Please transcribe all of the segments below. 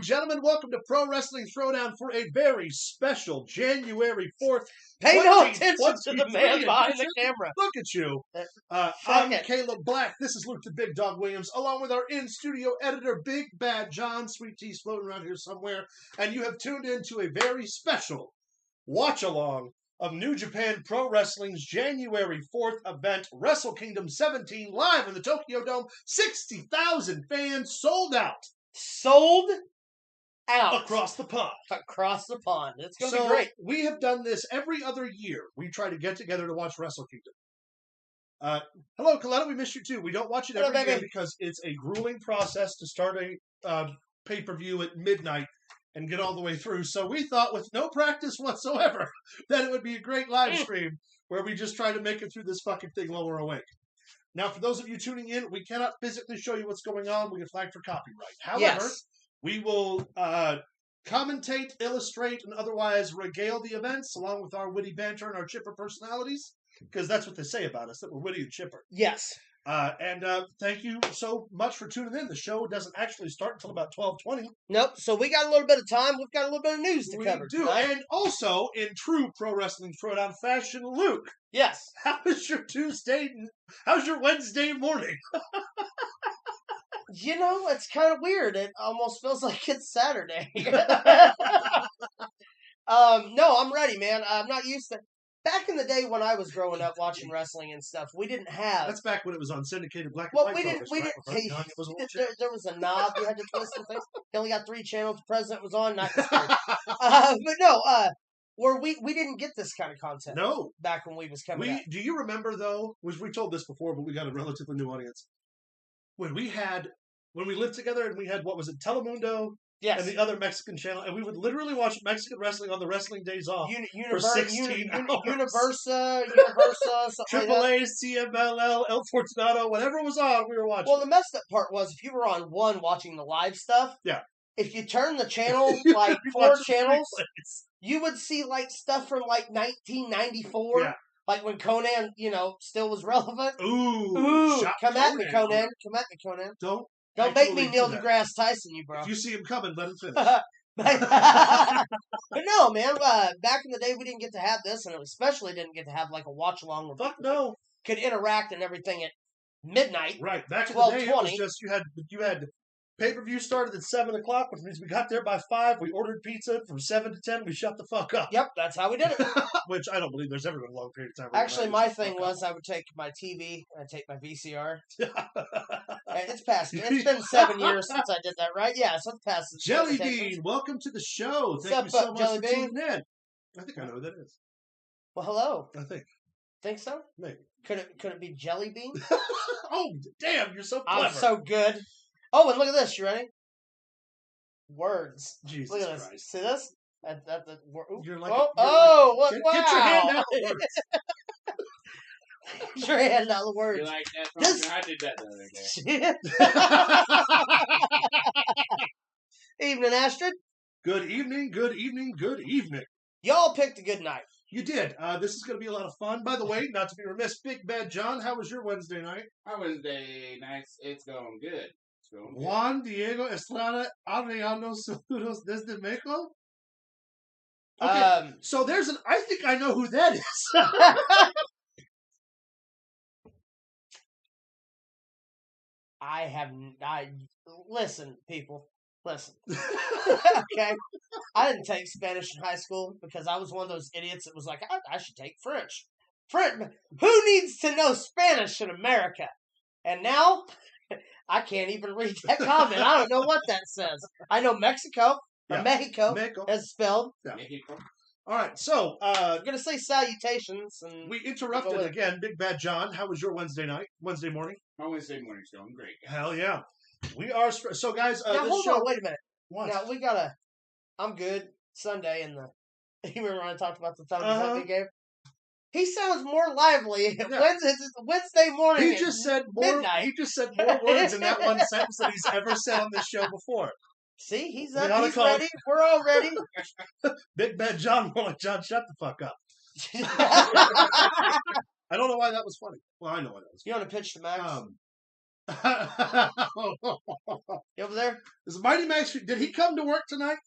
gentlemen, welcome to Pro Wrestling Throwdown for a very special January 4th. Pay no attention to the man behind the camera. Look at you. I'm Caleb Black. This is Luke the Big Dog Williams, along with our in-studio editor, Big Bad John. Sweet Tea's floating around here somewhere. And you have tuned in to a very special watch-along of New Japan Pro Wrestling's January 4th event, WrestleKingdom 17, live in the Tokyo Dome. 60,000 fans sold out. Sold out. Across the pond. Across the pond. It's going to be great. We have done this every other year. We try to get together to watch WrestleKingdom. Hello, Coletta. We missed you too. We don't watch it every year because it's a grueling process to start a pay-per-view at midnight and get all the way through. So we thought, with no practice whatsoever, that it would be a great live stream where we just try to make it through this fucking thing while we're awake. Now, for those of you tuning in, we cannot physically show you what's going on. We get flagged for copyright. However, we will commentate, illustrate, and otherwise regale the events along with our witty banter and our chipper personalities, because that's what they say about us, that we're witty and chipper. Yes. And thank you so much for tuning in. The show doesn't actually start until about 12:20. Nope. So we got a little bit of time. We've got a little bit of news to cover. We do. And also, in true Pro Wrestling Throwdown fashion, Luke. Yes. How was your Tuesday? How's your Wednesday morning? You know, it's kind of weird. It almost feels like it's Saturday. No, I'm ready, man. I'm not used to... Back in the day when I was growing up watching wrestling and stuff, we didn't have... That's back when it was on syndicated black and white. There was a knob you had to twist and things. They only got 3 channels. The president was on, not the but no, where we didn't get this kind of content. No. Back when we was coming up. Do you remember, though, we told this before, but we got a relatively new audience. When we lived together and we had, what was it, Telemundo? Yes. And the other Mexican channel, and we would literally watch Mexican wrestling on the wrestling days off for 16 hours. Universa, something AAA, CMLL, El Fortunato, whatever was on, we were watching. Well, the messed up part was if you were on one watching the live stuff, if you turned the channel, like 4 channels, you would see like stuff from like 1994. Yeah. Like when Conan, still was relevant. Ooh. Come at me, Conan. Come at me, Conan. Don't make me Neil deGrasse Tyson, you bro. If you see him coming, let him finish. But no, man. Back in the day, we didn't get to have this, and we especially didn't get to have like a watch along where people could interact and everything at midnight. Right. Back in the day, it was just you had pay-per-view started at 7 o'clock, which means we got there by 5. We ordered pizza from 7 to 10. We shut the fuck up. Yep, that's how we did it. Which I don't believe there's ever been a long period of time. Actually, my thing was I would take my TV and I'd take my VCR. It's past. It's been 7 years since I did that, right? Yeah, so it's past. Jelly Bean, welcome to the show. Thank you so much for tuning in. I think I know who that is. Well, hello. I think. Think so? Maybe. Could it be Jelly Bean? Oh, damn! You're so clever. I'm so good. Oh, and look at this. You ready? Words. Jesus look at Christ. This. See this? You're like, wow. Get your hand out the words. Get your hand out the words. You're like that. I did that the other day. Evening, Astrid. Good evening, good evening, good evening. Y'all picked a good night. You did. This is going to be a lot of fun. By the way, not to be remiss, Big Bad John, how was your Wednesday night? My Wednesday night, it's going good. Juan Diego Estrada Adriano Saludos desde Mexico? Okay, so there's I think I know who that is. Listen, people. Listen. Okay? I didn't take Spanish in high school because I was one of those idiots that was like, I should take French. Who needs to know Spanish in America? And now, I can't even read that comment. I don't know what that says. I know Mexico, or Mexico, as spelled. Yeah. Mexico. All right, so I'm going to say salutations. And we interrupted again, Big Bad John. How was your Wednesday morning? My Wednesday morning's going great. Hell yeah. We are, so guys, now hold on, wait a minute. What? Now we got I'm good Sunday and you remember when I talked about the thumbs up he gave? He sounds more lively Wednesday morning. He just said more words in that one sentence than he's ever said on this show before. See, he's up. He's ready. We're all ready. Big Bad John, more like John, shut the fuck up. I don't know why that was funny. Well, I know why that was funny. You want to pitch to Max? You over there? Is Mighty Max? Did he come to work tonight?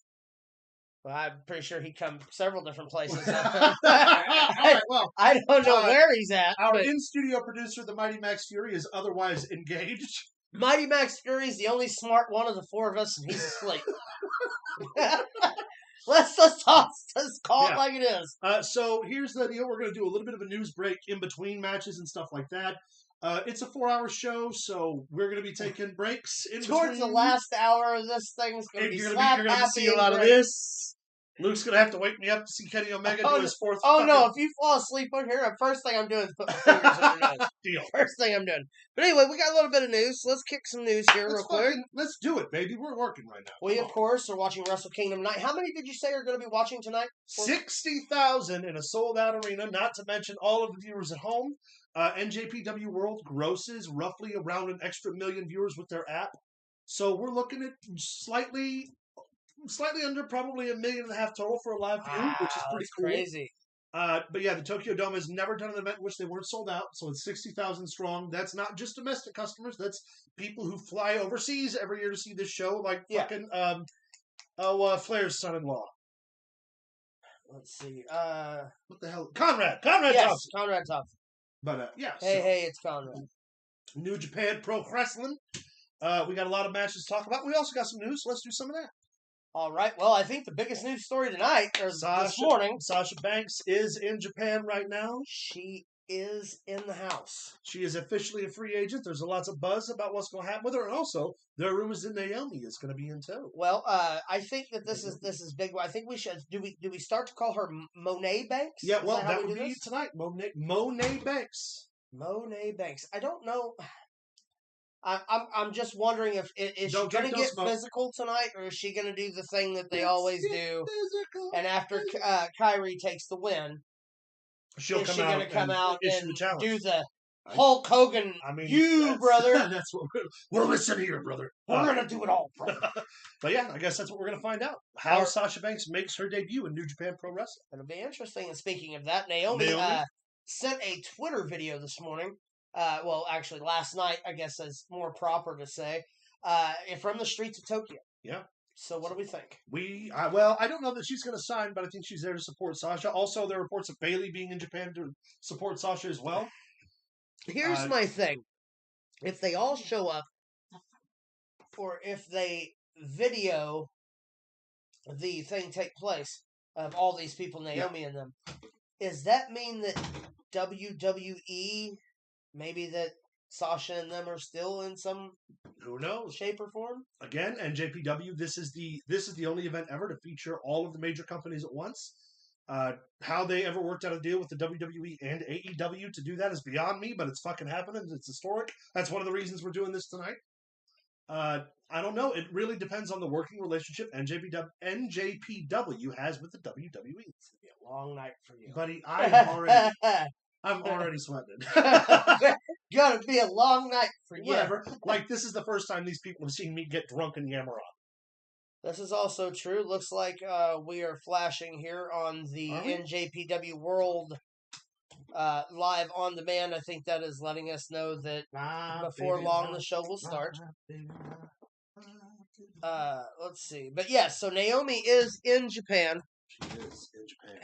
Well, I'm pretty sure he come several different places. All right, well, I don't know where he's at. Our But in-studio producer, the Mighty Max Fury, is otherwise engaged. Mighty Max Fury's the only smart one of the four of us, and he's asleep. Let's call it like it is. So here's the deal. We're going to do a little bit of a news break in between matches and stuff like that. It's a 4-hour show, so we're going to be taking breaks in Towards between. the last hour of this thing's going to be slap You're going to see a lot of this. Luke's going to have to wake me up to see Kenny Omega do his fourth. Oh, no. If you fall asleep on here, the first thing I'm doing is put my fingers in your nose. Deal. First thing I'm doing. But anyway, we got a little bit of news. So let's kick some news here real quick. Let's do it, baby. We're working right now. We, of course, are watching WrestleKingdom tonight. How many did you say are going to be watching tonight? 60,000 in a sold-out arena, not to mention all of the viewers at home. NJPW World grosses roughly around an extra 1 million viewers with their app. So we're looking at slightly under probably 1.5 million total for a live view, which is pretty cool. Crazy. But yeah, the Tokyo Dome has never done an event in which they weren't sold out, so it's 60,000 strong. That's not just domestic customers; that's people who fly overseas every year to see this show, like fucking Flair's son-in-law. Let's see. What the hell? Conrad yes, Thompson. Conrad Thompson. But yeah. Hey, it's Conrad. New Japan Pro Wrestling. We got a lot of matches to talk about. We also got some news, so let's do some of that. All right. Well, I think the biggest news story tonight, or this morning, Sasha Banks is in Japan right now. She is in the house. She is officially a free agent. There's lots of buzz about what's going to happen with her, and also there are rumors that Naomi is going to be in tow. Well, I think that this is big. I think we should do we start to call her Monet Banks? Yeah, well, that would be tonight. Monet Banks. Monet Banks. I don't know. I'm just wondering if is she going to get physical tonight, or is she going to do the thing that they always do? Physical. And after Kyrie takes the win, she'll is she going to come out and the do the Hulk Hogan? Brother. That's what we're listening here, brother. We're going to do it all, brother. But yeah, I guess that's what we're going to find out. How Sasha Banks makes her debut in New Japan Pro Wrestling. It'll be interesting. And speaking of that, Naomi? Sent a Twitter video this morning. Well, actually, last night, I guess is more proper to say, from the streets of Tokyo. Yeah. So what do we think? I don't know that she's going to sign, but I think she's there to support Sasha. Also, there are reports of Bayley being in Japan to support Sasha as well. Here's my thing. If they all show up, or if they video the thing take place of all these people, Naomi and them, does that mean that WWE... Maybe that Sasha and them are still in some shape or form. Again, NJPW. This is the only event ever to feature all of the major companies at once. How they ever worked out a deal with the WWE and AEW to do that is beyond me, but it's fucking happening. It's historic. That's one of the reasons we're doing this tonight. I don't know. It really depends on the working relationship NJPW has with the WWE. It's gonna be a long night for you, buddy. I'm already sweating. Gonna be a long night for you. Whatever. Like, this is the first time these people have seen me get drunk and yammer on. This is also true. Looks like we are flashing here on the NJPW World live on demand. I think that is letting us know that before long the show will start. Let's see. But yes, so Naomi is in Japan. She is in Japan.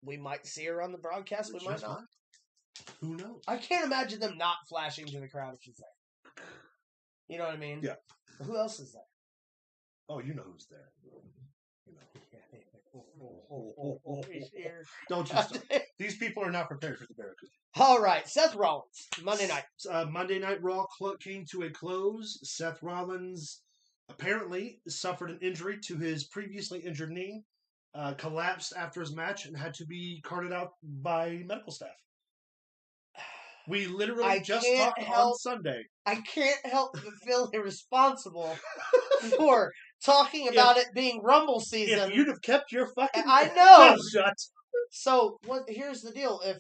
We might see her on the broadcast. We might not. Who knows? I can't imagine them not flashing to the crowd if she's there. You know what I mean? Yeah. Who else is there? Oh, you know who's there. Don't you stop. These people are not prepared for the Barracuda. All right. Seth Rollins, Monday night. Monday Night Raw came to a close. Seth Rollins apparently suffered an injury to his previously injured knee. Collapsed after his match and had to be carted out by medical staff. We literally just talked on Sunday. I can't help but feel irresponsible for talking about it being Rumble season. If you'd have kept your fucking mouth shut. So here's the deal. If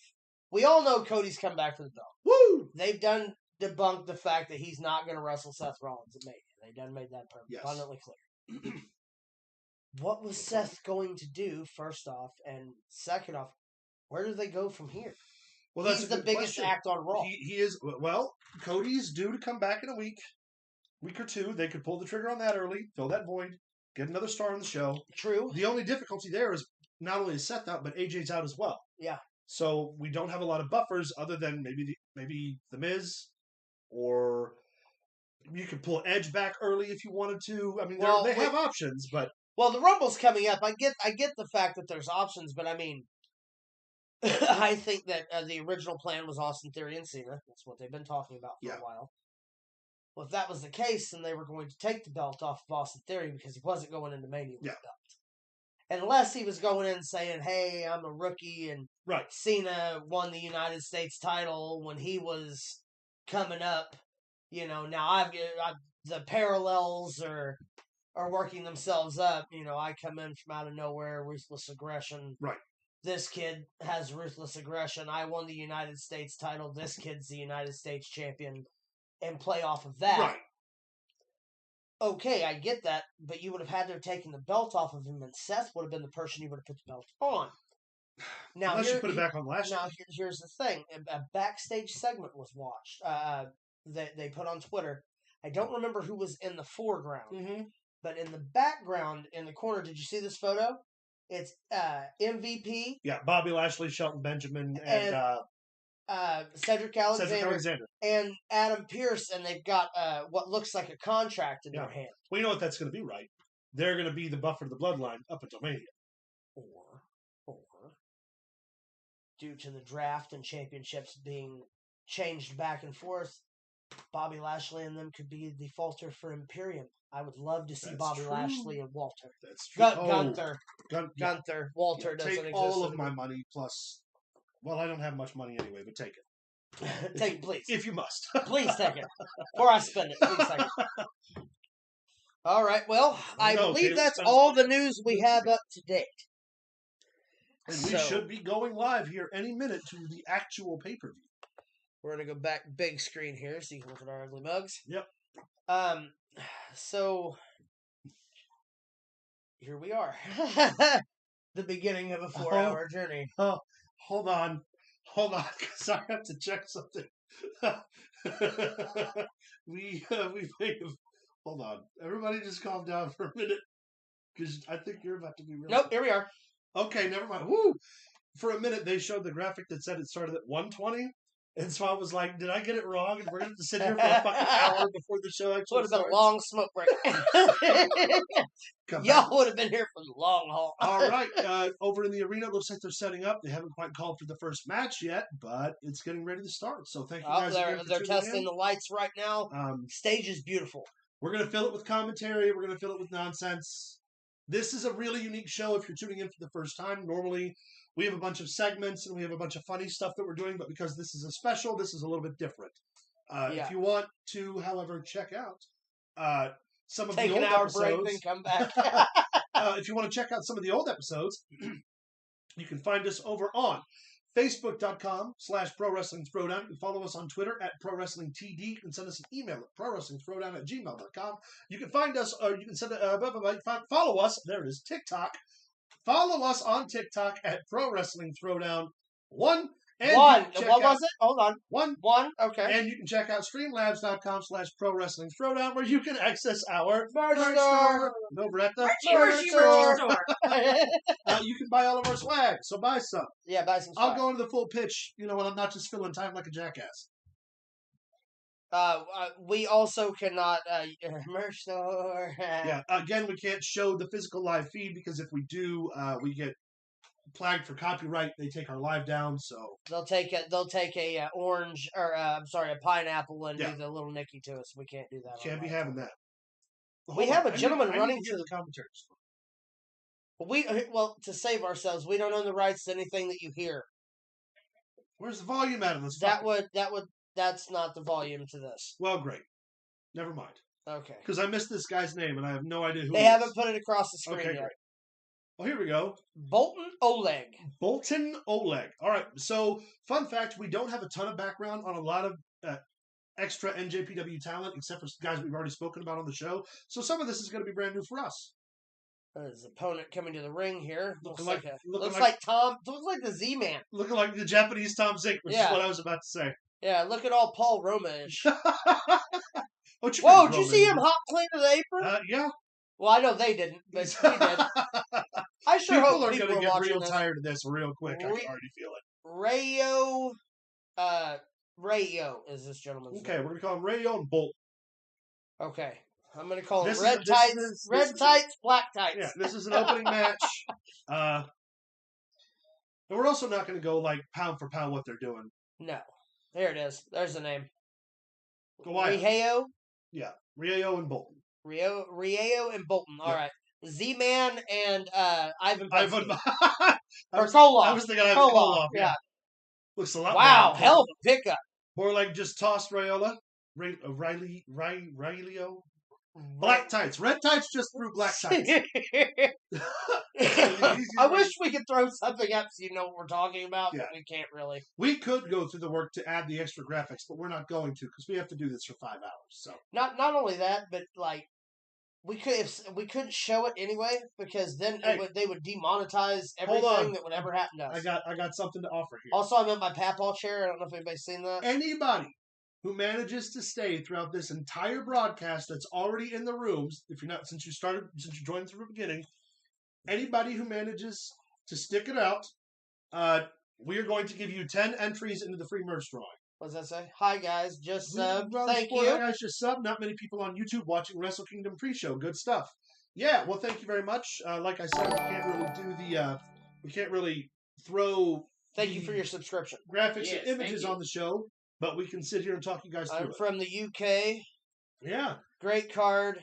we all know Cody's come back for the belt. Woo! They've done debunked the fact that he's not going to wrestle Seth Rollins at Mania. They've done made that abundantly clear. What was Seth going to do, first off? And second off, where do they go from here? Well, that's he's a the good biggest question. act on Raw. He is. Well, Cody's due to come back in a week or two. They could pull the trigger on that early, fill that void, get another star on the show. True. The only difficulty there is not only is Seth out, but AJ's out as well. Yeah. So we don't have a lot of buffers other than maybe the Miz, or you could pull Edge back early if you wanted to. I mean, they have options, but the Rumble's coming up. I get the fact that there's options, but I mean, I think that the original plan was Austin Theory and Cena. That's what they've been talking about for a while. Well, if that was the case, then they were going to take the belt off of Austin Theory because he wasn't going into Mania with the belt. Unless he was going in saying, hey, I'm a rookie, and Cena won the United States title when he was coming up. You know, now I've the parallels are working themselves up. You know, I come in from out of nowhere, ruthless aggression. Right. This kid has ruthless aggression. I won the United States title. This kid's the United States champion. And play off of that. Right. Okay, I get that, but you would have had to have taken the belt off of him, and Seth would have been the person you would have put the belt on. Now, unless you put it back on last year. Now, here's the thing. A backstage segment was watched. They put on Twitter. I don't remember who was in the foreground, but in the background, in the corner, did you see this photo? It's MVP. Yeah, Bobby Lashley, Shelton Benjamin, and Cedric Alexander and Adam Pearce, and they've got what looks like a contract in their hand. Well, you know what that's going to be, right? They're going to be the buffer to the bloodline up until Mania. Or due to the draft and championships being changed back and forth, Bobby Lashley and them could be the falter for Imperium. I would love to see Bobby Lashley and Walter. That's true. Gunther. Walter doesn't exist. Take all of my money plus. Well, I don't have much money anyway, but take it. Take it, please. If you must. Please take it. Before I spend it, please take it. All right, well, I believe that's all the news we have up to date. And we should be going live here any minute to the actual pay-per-view. We're going to go back big screen here so you can look at our ugly mugs. Yep. So, here we are. The beginning of a 4-hour journey. Oh, hold on, because I have to check something. we may have. Hold on, everybody, just calm down for a minute, because I think you're about to be. Nope, here we are. Okay, never mind. Woo! For a minute, they showed the graphic that said it started at 1:20. And so I was like, did I get it wrong? And we're going to have to sit here for a fucking hour before the show actually would have been a long smoke break. Y'all would have been here for the long haul. All right. Over in the arena, it looks like they're setting up. They haven't quite called for the first match yet, but it's getting ready to start. So thank you guys again for they're testing the lights right now. Stage is beautiful. We're going to fill it with commentary. We're going to fill it with nonsense. This is a really unique show if you're tuning in for the first time. Normally, we have a bunch of segments and we have a bunch of funny stuff that we're doing, but because this is a special, this is a little bit different. If you want to, however, check out some of the old episodes. Take an hour break, then come back. If you want to check out some of the old episodes, you can find us over on Facebook.com/Pro Wrestling Throwdown. You can follow us on Twitter at Pro Wrestling TD. You can send us an email at ProWrestlingThrowdown@gmail.com. You can find us, or you can send follow us. There is TikTok. Follow us on TikTok at Pro Wrestling Throwdown 1. And what was it? Hold on. One. Okay. And you can check out Streamlabs.com/Pro Wrestling Throwdown, where you can access our merch store. Over at the merch store. You can buy all of our swag, so buy some. Yeah, buy some swag. I'll go into the full pitch, when I'm not just filling time like a jackass. We also cannot merch store. Yeah, again, we can't show the physical live feed because if we do, we get flagged for copyright. They take our live down, so they'll take a orange or a pineapple and do the little Nicky to us. We can't do that. Can't be having that. We have a gentleman running to the commentaries. To save ourselves, we don't own the rights to anything that you hear. Where's the volume out of this? That's not the volume to this. Well, great. Never mind. Okay. Because I missed this guy's name and I have no idea who they haven't put it across the screen yet. Great. Well, here we go. Bolton Oleg. All right. So, fun fact, we don't have a ton of background on a lot of extra NJPW talent, except for guys we've already spoken about on the show. So, some of this is going to be brand new for us. His opponent coming to the ring here. Looking Looks like the Z-Man. Looking like the Japanese Tom Zink, which is what I was about to say. Yeah, looking all Paul Roma-ish. Whoa, did you see him hop clean to the apron? Yeah. Well, I know they didn't, but we did. I sure hope people are going to get real tired of this real quick. I can already feel it. Rayo is this gentleman's name. Okay, we're going to call him Rayo and Bolt. Okay. I'm going to call him red tights, black tights. Yeah, this is an opening match. And we're also not going to go like pound for pound what they're doing. No. There it is. There's the name. Rayo? Yeah, Rayo and Bolton. Rayo and Bolton. All right. Z-Man and Ivan Koloff. Or Koloff. I was thinking Ivan Koloff. Yeah. Looks a lot Wow, hell of a pickup. More like just tossed Rayola. Raylio. Black tights. Red tights just threw black tights. I wish we could throw something up so you know what we're talking about, but we can't really. We could go through the work to add the extra graphics, but we're not going to because we have to do this for 5 hours. So not only that, but like we couldn't show it anyway because then they would demonetize everything that would ever happen to us. I got something to offer here. Also, I'm in my Papal chair. I don't know if anybody's seen that. Anybody who manages to stay throughout this entire broadcast that's already in the rooms, since you joined from the beginning, anybody who manages to stick it out, we are going to give you 10 entries into the free merch drawing. What does that say? Hi guys, just sub. Thank you. Hi guys, just sub. Not many people on YouTube watching WrestleKingdom pre-show. Good stuff. Yeah, well, thank you very much. Like I said, we can't really throw. Thank you for your subscription. Graphics and images on the show. But we can sit here and talk you guys through it. I'm from the UK. Yeah. Great card.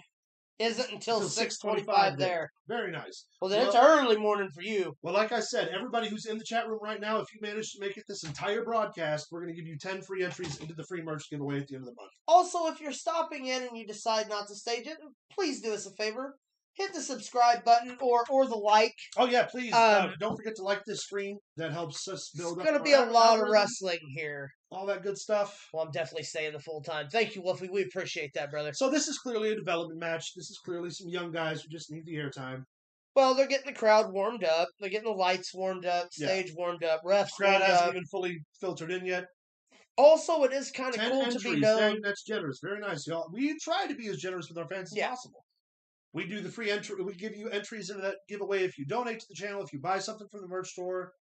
Isn't until 6:25 there. Very nice. Well, then it's early morning for you. Well, like I said, everybody who's in the chat room right now, if you manage to make it this entire broadcast, we're going to give you 10 free entries into the free merch giveaway at the end of the month. Also, if you're stopping in and you decide not to stay, please do us a favor. Hit the subscribe button or the like. Oh, yeah, please. Don't forget to like this stream. That helps us build up. It's going to be a lot of wrestling here. All that good stuff. Well, I'm definitely staying the full time. Thank you, Wolfie. We appreciate that, brother. So this is clearly a development match. This is clearly some young guys who just need the airtime. Well, they're getting the crowd warmed up. They're getting the lights warmed up, stage warmed up, refs crowd hasn't even fully filtered in yet. Also, it is kind of cool to be known. That's generous. Very nice, y'all. We try to be as generous with our fans as possible. We do the free entry. We give you entries into that giveaway if you donate to the channel, if you buy something from the merch store.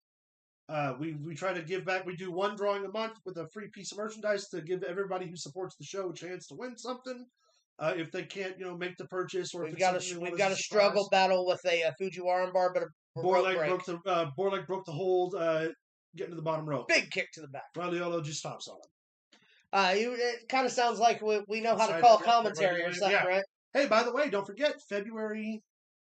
We try to give back. We do one drawing a month with a free piece of merchandise to give everybody who supports the show a chance to win something. If they can't, make the purchase, or we've got a struggle battle with a Fujiwara bar, but a Borleg broke the hold, getting to the bottom rope. Big kick to the back. Raliolo just stomps on him. It kind of sounds like we know how to call commentary or something, right? Hey, by the way, don't forget, February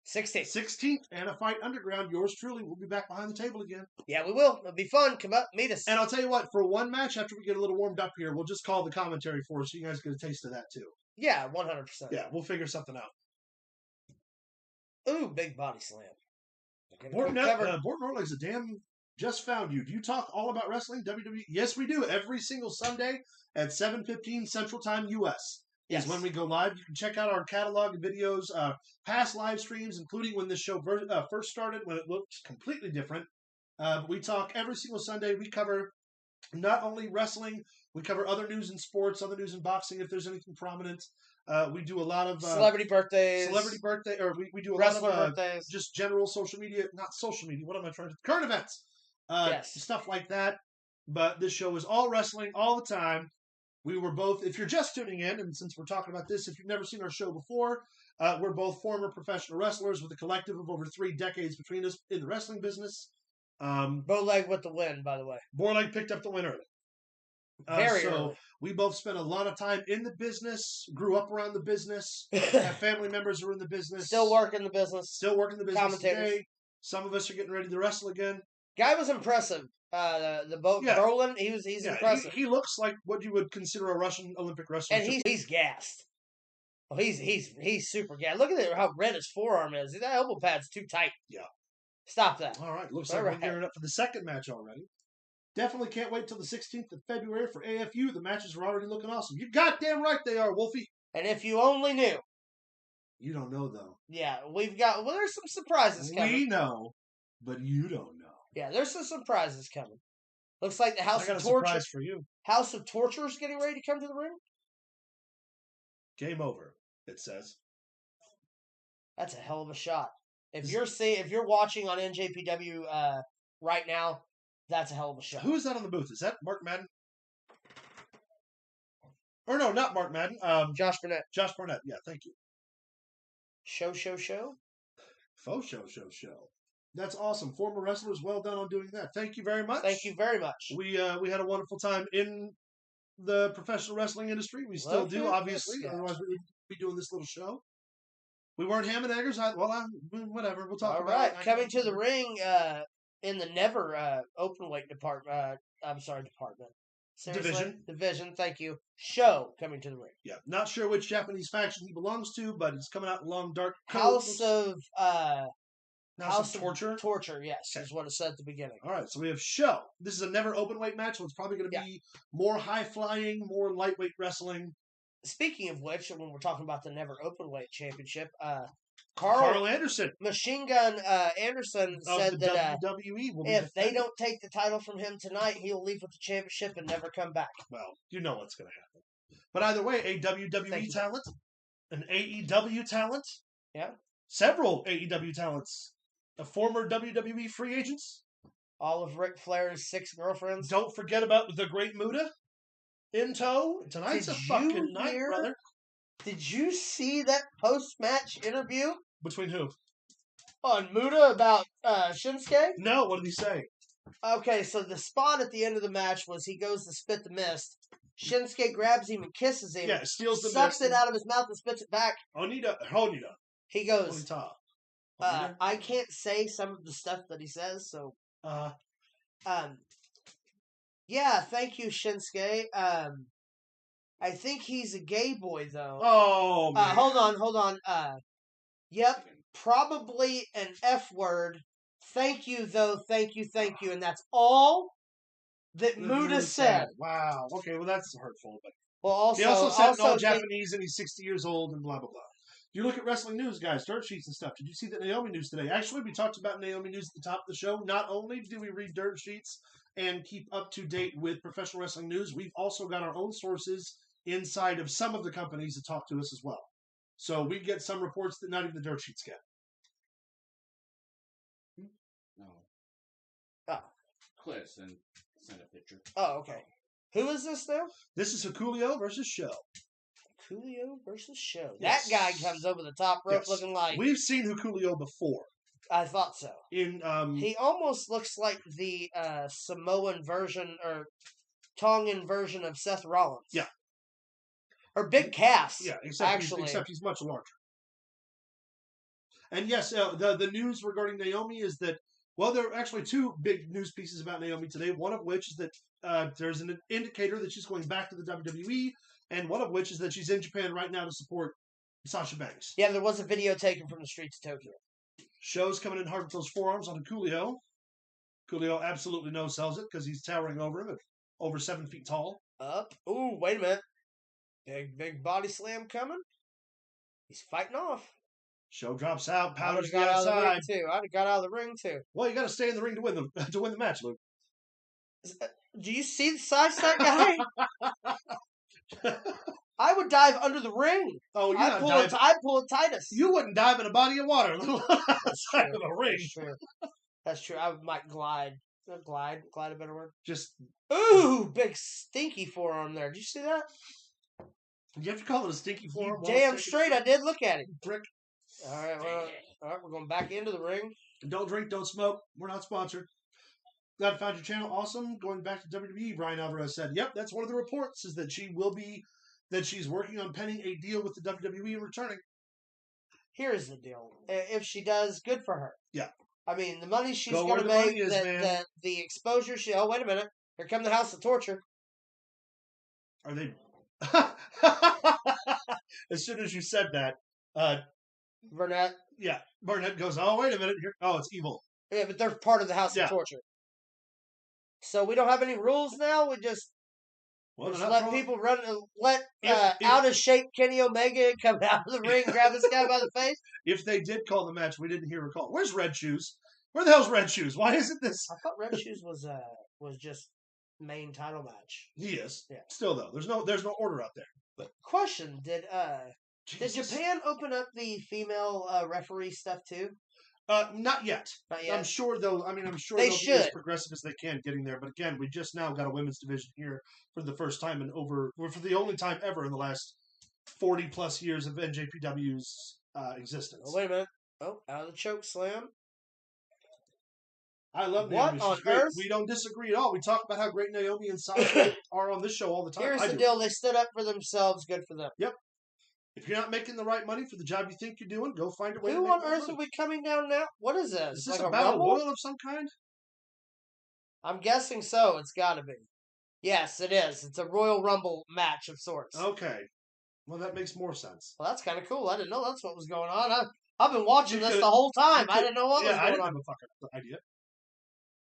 16th, and a Fight Underground. Yours truly will be back behind the table again. Yeah, we will. It'll be fun. Come up, meet us. And I'll tell you what, for one match, after we get a little warmed up here, we'll just call the commentary for us so you guys get a taste of that, too. Yeah, 100%. Yeah, we'll figure something out. Ooh, big body slam. Borton Orleg's a damn just found you. Do you talk all about wrestling, WWE? Yes, we do. Every single Sunday at 7:15 Central Time, U.S. Yes. Is when we go live. You can check out our catalog of videos, past live streams, including when this show first started, when it looked completely different. We talk every single Sunday. We cover not only wrestling, we cover other news in sports, other news in boxing, if there's anything prominent. We do a lot of celebrity birthdays. We do a lot of birthdays. Just general social media, not social media. What am I trying to? Current events, stuff like that. But this show is all wrestling all the time. We were both, if you're just tuning in, and since we're talking about this, if you've never seen our show before, we're both former professional wrestlers with a collective of over 3 decades between us in the wrestling business. Bowleg with the win, by the way. Borleg picked up the win early. Very early. We both spent a lot of time in the business, grew up around the business, have family members who are in the business. Still working the business. Today. Some of us are getting ready to wrestle again. Guy was impressive. Brolin, he's impressive. He looks like what you would consider a Russian Olympic wrestler. And he's gassed. Oh, he's super gassed. Look at how red his forearm is. That elbow pad's too tight. Yeah. Stop that. All right. Looks like we're gearing up for the second match already. Definitely can't wait till the 16th of February for AFU. The matches are already looking awesome. You goddamn right they are, Wolfie. And if you only knew You don't know, though. Yeah, we've got... Well, there's some surprises coming. We know, but you don't know. Yeah, there's some surprises coming. Looks like the House I got of a Torture... surprise for you. House of Torture is getting ready to come to the ring? Game over, it says. That's a hell of a shot. If you're watching on NJPW right now, that's a hell of a shot. Who is that on the booth? Is that Mark Madden? Or no, not Mark Madden. Josh Burnett. Josh Burnett. Yeah, thank you. Show. Faux show. That's awesome. Former wrestlers, well done on doing that. Thank you very much. Thank you very much. We had a wonderful time in the professional wrestling industry. We still do, obviously. Otherwise, we wouldn't be doing this little show. We weren't ham and eggers. Whatever. We'll talk about it. All right. Coming to the ring in the never openweight department. Department. Seriously? Division. Thank you. Show coming to the ring. Yeah. Not sure which Japanese faction he belongs to, but it's coming out in long dark coat. House of Torture? Torture, yes, is what it said at the beginning. All right, so we have Show. This is a never open weight match, so it's probably going to be more high flying, more lightweight wrestling. Speaking of which, when we're talking about the never open weight championship, Carl Anderson, Machine Gun Anderson, said that WWE will if they don't take the title from him tonight, he'll leave with the championship and never come back. Well, you know what's going to happen. But either way, a WWE talent, an AEW talent, several AEW talents. Former WWE free agents. All of Ric Flair's 6 girlfriends. Don't forget about the Great Muta in tow. Tonight's a fucking night, brother. Did you see that post-match interview? Between who? On Muta about Shinsuke? No, what did he say? Okay, so the spot at the end of the match was he goes to spit the mist. Shinsuke grabs him and kisses him. Yeah, steals the mist. Sucks it out of his mouth and spits it back. Honida. He goes... I can't say some of the stuff that he says, so... Yeah, thank you, Shinsuke. I think he's a gay boy, though. Oh, man. Hold on. Yep, probably an F word. Thank you, though. Thank you. And that's all that Muta said. Wow. Okay, well, that's hurtful. But well, he also said in all Japanese and he's 60 years old and blah, blah, blah. You look at wrestling news, guys, dirt sheets and stuff. Did you see the Naomi news today? Actually, we talked about Naomi news at the top of the show. Not only do we read dirt sheets and keep up to date with professional wrestling news, we've also got our own sources inside of some of the companies that talk to us as well. So we get some reports that not even the dirt sheets get. No. Cliff sent a picture. Oh, okay. Who is this now? This is Hikuleo versus Show. Hikuleo versus Show. Yes. That guy comes over the top rope looking like... We've seen Hikuleo before. I thought so. He almost looks like the Samoan version or Tongan version of Seth Rollins. Yeah. Or Big Cass. Yeah, except he's much larger. And yes, the news regarding Naomi is that, well, there are actually 2 big news pieces about Naomi today, one of which is that there's an indicator that she's going back to the WWE, and one of which is that she's in Japan right now to support Sasha Banks. Yeah, there was a video taken from the streets of Tokyo. Show's coming in hard with those forearms on Hikuleo. Hikuleo absolutely no-sells it because he's towering over him at over 7 feet tall. Up. Ooh, wait a minute. Big body slam coming. He's fighting off. Show drops out, powders the outside. I'd have got out of the ring, too. Well, you got to stay in the ring to win the match, Luke. Do you see the size of that guy? I would dive under the ring. Oh, I'd pull a Titus. You wouldn't dive in a body of water. Outside of the ring. That's true. I might glide. Glide a better word. Just... Ooh, big stinky forearm there. Did you see that? Did you have to call it a stinky forearm? Damn straight, I did look at it. Brick. All right, we're going back into the ring. Don't drink, don't smoke. We're not sponsored. Glad to find your channel. Awesome. Going back to WWE, Brian Alvarez said, yep, that's one of the reports, is that she's working on penning a deal with the WWE and returning. Here's the deal. If she does, good for her. Yeah. I mean, the money she's going to make, the exposure oh, wait a minute. Here come the House of Torture. Are they... As soon as you said that, Burnett. Yeah, Burnett goes, oh, wait a minute. It's evil. Yeah, but they're part of the House of Torture. So we don't have any rules now? Well, Just let people run. Let If- out of shape Kenny Omega come out of the ring, grab this guy by the face. If they did call the match, we didn't hear a call. Where's Red Shoes? Where the hell's Red Shoes? Why isn't this? I thought Red Shoes was just main title match. He is. Yeah. Still though, there's no order out there. But Question: Did Japan open up the female referee stuff too? Not yet. Not yet. I'm sure though. I mean, I'm sure They they'll should. be as progressive as they can getting there. But again, we just now got a women's division here for the first time for the only time ever in the last 40 plus years of NJPW's existence. Oh, wait a minute. Oh, out of the choke slam. I love What Naomi. on She's great. earth? We don't disagree at all. We talk about how great Naomi and Sasha are on this show all the time. Here's the deal. They stood up for themselves. Good for them. Yep. If you're not making the right money for the job you think you're doing, go find a way to Who make on more earth money. are we coming down now? What is this? Is this Like a battle rumble? royal of some kind? I'm guessing so. It's got to be. Yes, it is. It's a Royal Rumble match of sorts. Okay. Well, that makes more sense. Well, that's kind of cool. I didn't know that's what was going on. I've been watching You this could- the whole time. you I didn't know what was Yeah, I going didn't on. have a fucking idea.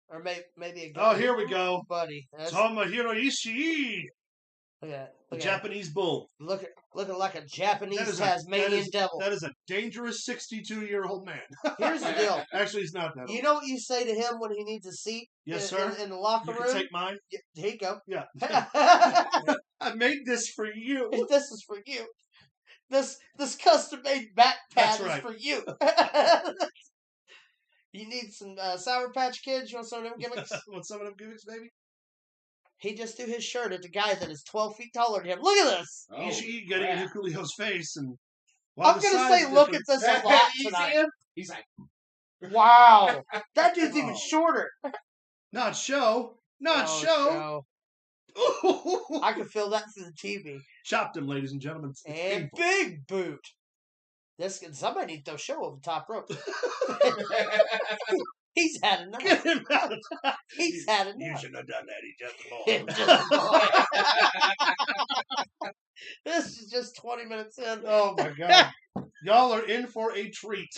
Or maybe a Oh, here we go. buddy. That's- Tomohiro Ishii, Look at the look at Japanese bull. looking like a Japanese That is Tasmanian devil. That is a dangerous 62-year-old man. Here's the deal. Actually, he's not that You old. know what you say to him when he needs a seat? Yes, in, sir. In the locker You room. can take mine. Here you go. Yeah. I made this for you. This is for you. This custom made back pad That's right. is for you. You need some Sour Patch Kids? You want some of them gimmicks? Want some of them gimmicks, baby? He just threw his shirt at the guy that is 12 feet taller than him. Look at this. Oh, Ishii getting crap. into Coolio's face, and I'm going to say look at this a lot You see tonight. him? He's like, Wow. That dude's even Oh. shorter. Not show. Not Oh, show. I can feel that through the TV. Chopped him, ladies and gentlemen. It's And painful. big boot. Somebody needs to throw show over the top rope. He's had enough. Get him out of town. He's had You enough. shouldn't have done that. He just Just lost. This is just 20 minutes in. Oh my god. Y'all are in for a treat.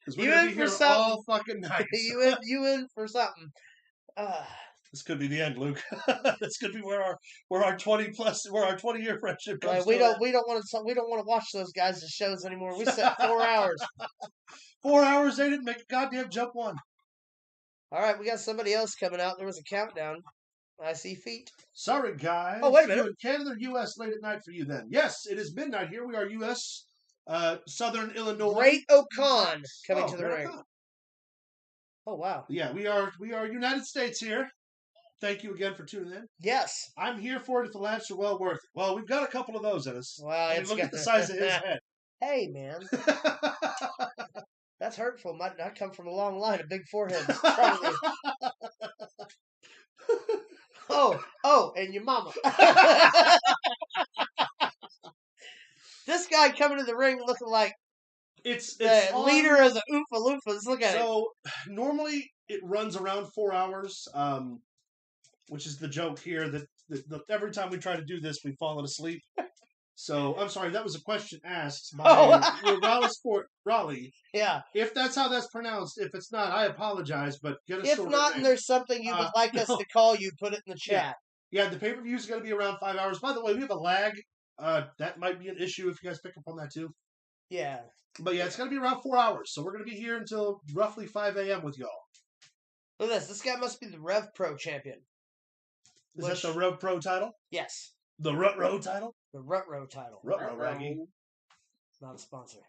Because You we're going in to be for here all fucking night. you in for something. This could be the end, Luke. This could be where our 20-year friendship comes We to don't an want to watch those guys' shows anymore. We set 4 hours. end. 4 hours, they didn't make a goddamn jump one. All right, we got somebody else coming out. There was a countdown. I see feet. Sorry, guys. Oh, wait a minute. You in Canada or U.S. late at night for you then? Yes, it is midnight here. We are U.S. Southern Illinois. Great Ocon coming to the Great ring. Ocon. Oh wow. Yeah, we are United States here. Thank you again for tuning in. Yes. I'm here for it if the laughs are well worth it. Well, we've got a couple of those in us. Well, I mean, it's look got- at the size of his head. Hey man, that's hurtful. I come from a long line of big foreheads. Probably. Oh, and your mama. This guy coming to the ring looking like It's the on- leader of the Oompa Loompas. Look at it. So normally it runs around 4 hours, which is the joke here that every time we try to do this, we've fallen asleep. So I'm sorry, that was a question asked by Raleigh. Yeah. If that's how that's pronounced, if it's not, I apologize. But get us. If not, and there's something you would like us no. to call you, put it in the chat. Yeah, the pay-per-view is going to be around 5 hours. By the way, we have a lag. That might be an issue if you guys pick up on that too. Yeah. But yeah, it's going to be around 4 hours. So we're going to be here until roughly 5 a.m. with y'all. Look at this. This guy must be the Rev Pro champion. Is that the Rev Pro title? Yes. The Rut Row title? The Rut-Row title. Rut-Row, Raggy. Not a sponsor.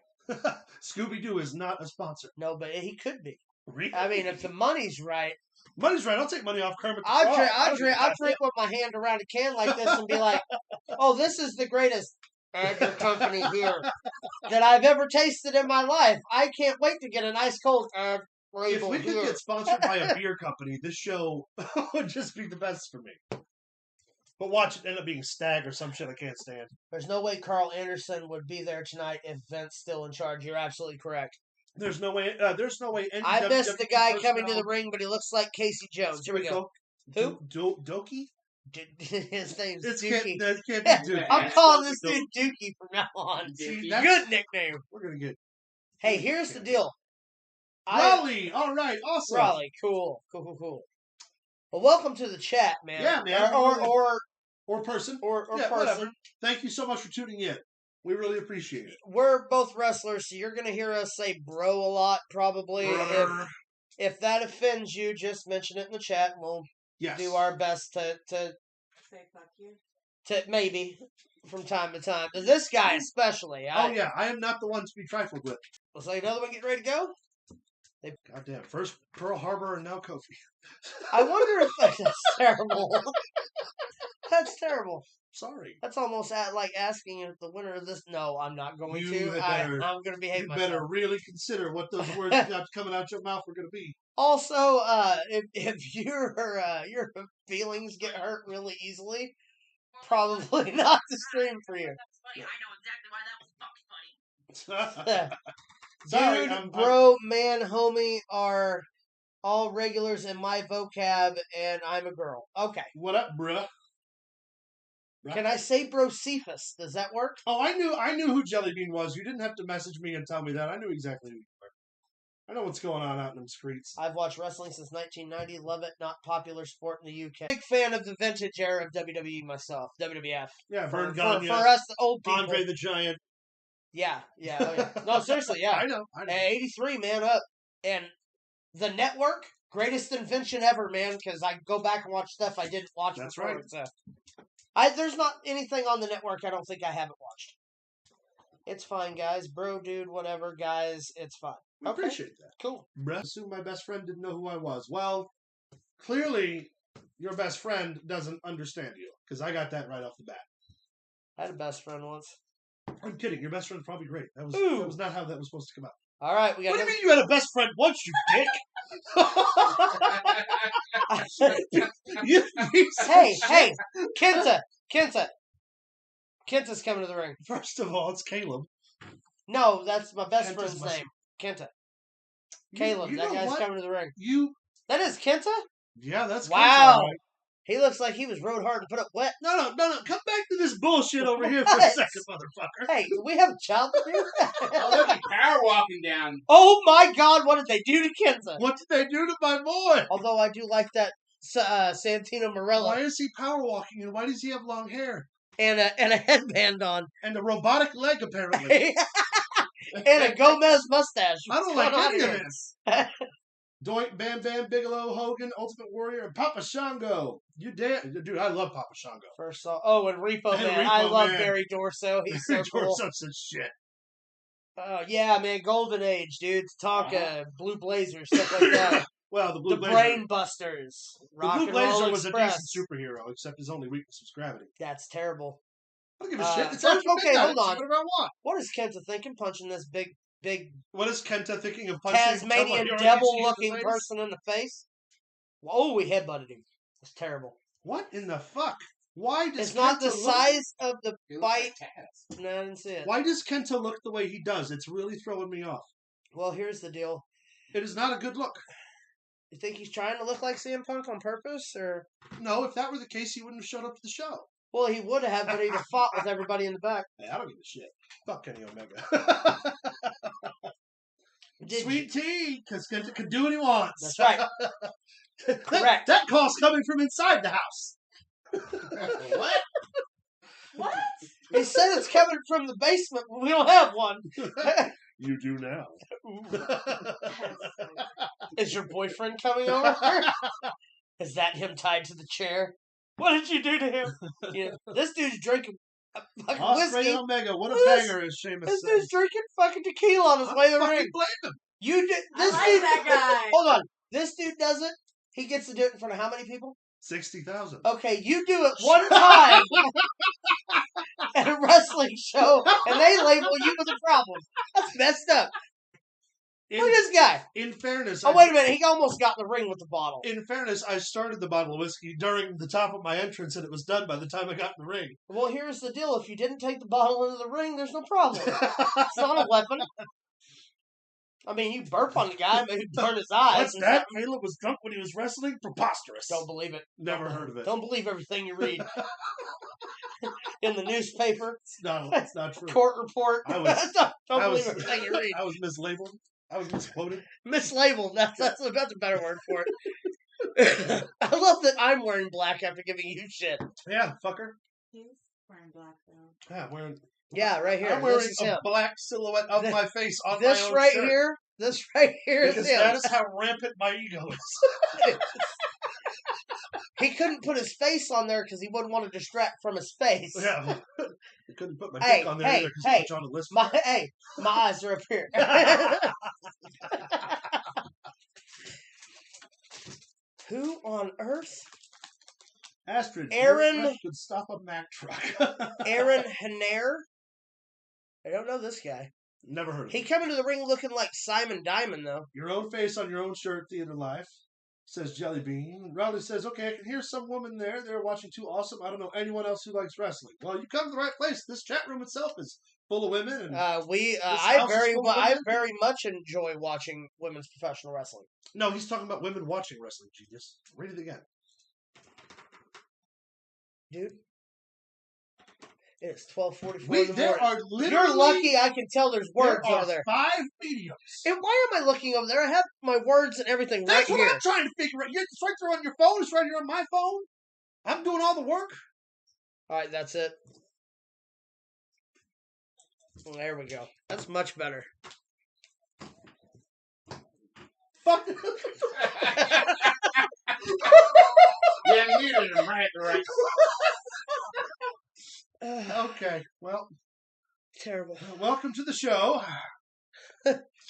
Scooby-Doo is not a sponsor. No, but he could be. Really? I mean, if the money's right, Money's right. I'll take money off Kermit the I'll Frog. drink with my hand around a can like this and be like, oh, this is the greatest burger company here that I've ever tasted in my life. I can't wait to get an ice cold If label we could here. get sponsored by a beer company, this show would just be the best for me. But watch it end up being Stag or some shit I can't stand. There's no way Carl Anderson would be there tonight if Vince's still in charge. You're absolutely correct. There's no way. I missed the guy coming to the personnel- ring, but he looks like Casey Jones. Here we go. Who? Doki? His name's This Dookie. can't be Dookie. I'm calling this dude Dookie from now on. See, Good nickname. We're gonna get Hey, here's the deal. Raleigh. All right, awesome. Raleigh, cool. Well, welcome to the chat, man. Yeah, man. Or Or person. Or person. Whatever. Thank you so much for tuning in. We really appreciate it. We're both wrestlers, so you're going to hear us say bro a lot, probably. If that offends you, just mention it in the chat, and we'll do our best to say fuck you. Maybe from time to time. But this guy especially. I am not the one to be trifled with. Looks like another one getting ready to go. Goddamn. First Pearl Harbor and now Kofi. I wonder if that's terrible. That's terrible. Sorry. That's almost like asking if the winner of this. No, I'm not going to. I'm going to behave myself. You better really consider what those words coming out your mouth are going to be. Also, if your feelings get hurt really easily, probably not the stream for you. Funny. I know exactly why that was fucking funny. Sorry, dude, bro, man, homie are all regulars in my vocab, and I'm a girl. Okay. What up, bruh? Can I say Bro Cephas? Does that work? Oh, I knew who Jellybean was. You didn't have to message me and tell me that. I knew exactly who you were. I know what's going on out in them streets. I've watched wrestling since 1990. Love it. Not popular sport in the UK. Big fan of the vintage era of WWE myself. WWF. Yeah, Vern for Gagne. For us old people. Andre the Giant. Yeah. No, seriously, yeah. I know. 83, man, up. And the network, greatest invention ever, man, because I go back and watch stuff I didn't watch That's before. right. So. There's not anything on the network I don't think I haven't watched. It's fine, guys. Bro, dude, whatever, guys. It's fine. I appreciate that. Cool. I assume my best friend didn't know who I was. Well, clearly, your best friend doesn't understand you, because I got that right off the bat. I had a best friend once. I'm kidding. Your best friend's probably great. That was not how that was supposed to come out. All right, we got. What do you mean you had a best friend once, you dick? Hey, Kenta. Kenta's coming to the ring. First of all, it's Caleb. No, that's my best friend's name. Kenta. Caleb, that guy's coming to the ring. That is Kenta? Yeah, that's wow. Kenta, right? He looks like he was rode hard and put up wet. No. Come back to this bullshit over here for a second, motherfucker. Hey, do we have a child to do? Oh, they'll be power walking down. Oh my God, what did they do to Kenta? What did they do to my boy? Although I do like that Santino Marella. Why is he power walking and why does he have long hair? And a headband on. And a robotic leg, apparently. And a Gomez mustache. I don't like any of this. Doink, Bam Bam, Bigelow, Hogan, Ultimate Warrior, and Papa Shango. You damn, dude! I love Papa Shango. First saw, and Repo Man. I love Barry Dorso. He's so cool. Dorso's shit. Oh yeah, man, Golden Age, dude. Talk Blue Blazers, stuff like that. Well, the Blue Brain Busters. The Blue Blazer was a decent superhero, except his only weakness was gravity. That's terrible. I don't give a shit. It's okay, hold on. Whatever I want. What is Kenta thinking? Punching this big. What is Kenta thinking of punching? Tasmanian devil-looking person in the face. Oh, we headbutted him. It's terrible. What in the fuck? Why does it's not the size of the bite? No, I didn't see it. Why does Kenta look the way he does? It's really throwing me off. Well, here's the deal. It is not a good look. You think he's trying to look like CM Punk on purpose, or no? If that were the case, he wouldn't have showed up to the show. Well, he would have, but he'd have fought with everybody in the back. Hey, I don't give a shit. Fuck Kenny Omega. Sweet tea, because Kenta can do what he wants. That's right. Correct. That call's coming from inside the house. What? What? He said it's coming from the basement, but we don't have one. You do now. Is your boyfriend coming over? Is that him tied to the chair? What did you do to him? This dude's drinking fucking whiskey. Omega, what a banger, as Sheamus This says. dude's drinking fucking tequila on his way to the ring. Blame him. You did. This I like that guy. Hold on. This dude does it. He gets to do it in front of how many people? 60,000. Okay, you do it one time at a wrestling show, and they label you with a problem. That's messed up. Look at this guy. In fairness... wait a minute. He almost got in the ring with the bottle. In fairness, I started the bottle of whiskey during the top of my entrance, and it was done by the time I got in the ring. Well, here's the deal. If you didn't take the bottle into the ring, there's no problem. It's not a weapon. I mean, you burp on the guy, maybe burn his eyes. What's that? Caleb was drunk when he was wrestling? Preposterous. Don't believe it. Never heard of it. Don't believe everything you read. In the newspaper. No, it's not true. Court report. Don't believe everything you read. I was mislabeled. I was misquoted. Mislabeled. That's a better word for it. I love that I'm wearing black after giving you shit. Yeah, fucker. He's wearing black though. Yeah, I'm wearing. Yeah, right here. I'm wearing This is a him. black silhouette of This- my face on This my own right shirt. here. This right here is Because him. that is how rampant my ego is. He couldn't put his face on there because he wouldn't want to distract from his face. Yeah. I couldn't put my Hey, dick on there hey, either because hey, it's on the list. My eyes are up here. Who on earth? Astrid, Aaron- your friend could stop a Mack truck. Aaron Hanair? I don't know this guy. Never heard of He him. come into the ring looking like Simon Diamond, though. Your own face on your own shirt, Theater Life, says Jellybean. Rowley says, okay, I can hear some woman there. They're watching Too Awesome. I don't know anyone else who likes wrestling. Well, you come to the right place. This chat room itself is full of women. And I house is full of I women. very much enjoy watching women's professional wrestling. no, he's talking about women watching wrestling, genius. Read it again. Dude. It's 12:44 in the There morning. are literally... You're lucky I can tell there's words there are over there. 5 mediums. And why am I looking over there? I have my words and everything That's right what here. I'm trying to figure out. It's right there on your phone. It's right here on my phone. I'm doing all the work. All right, that's it. There we go. That's much better. Fuck. Yeah, you did it right. Okay, well, Terrible. welcome to the show.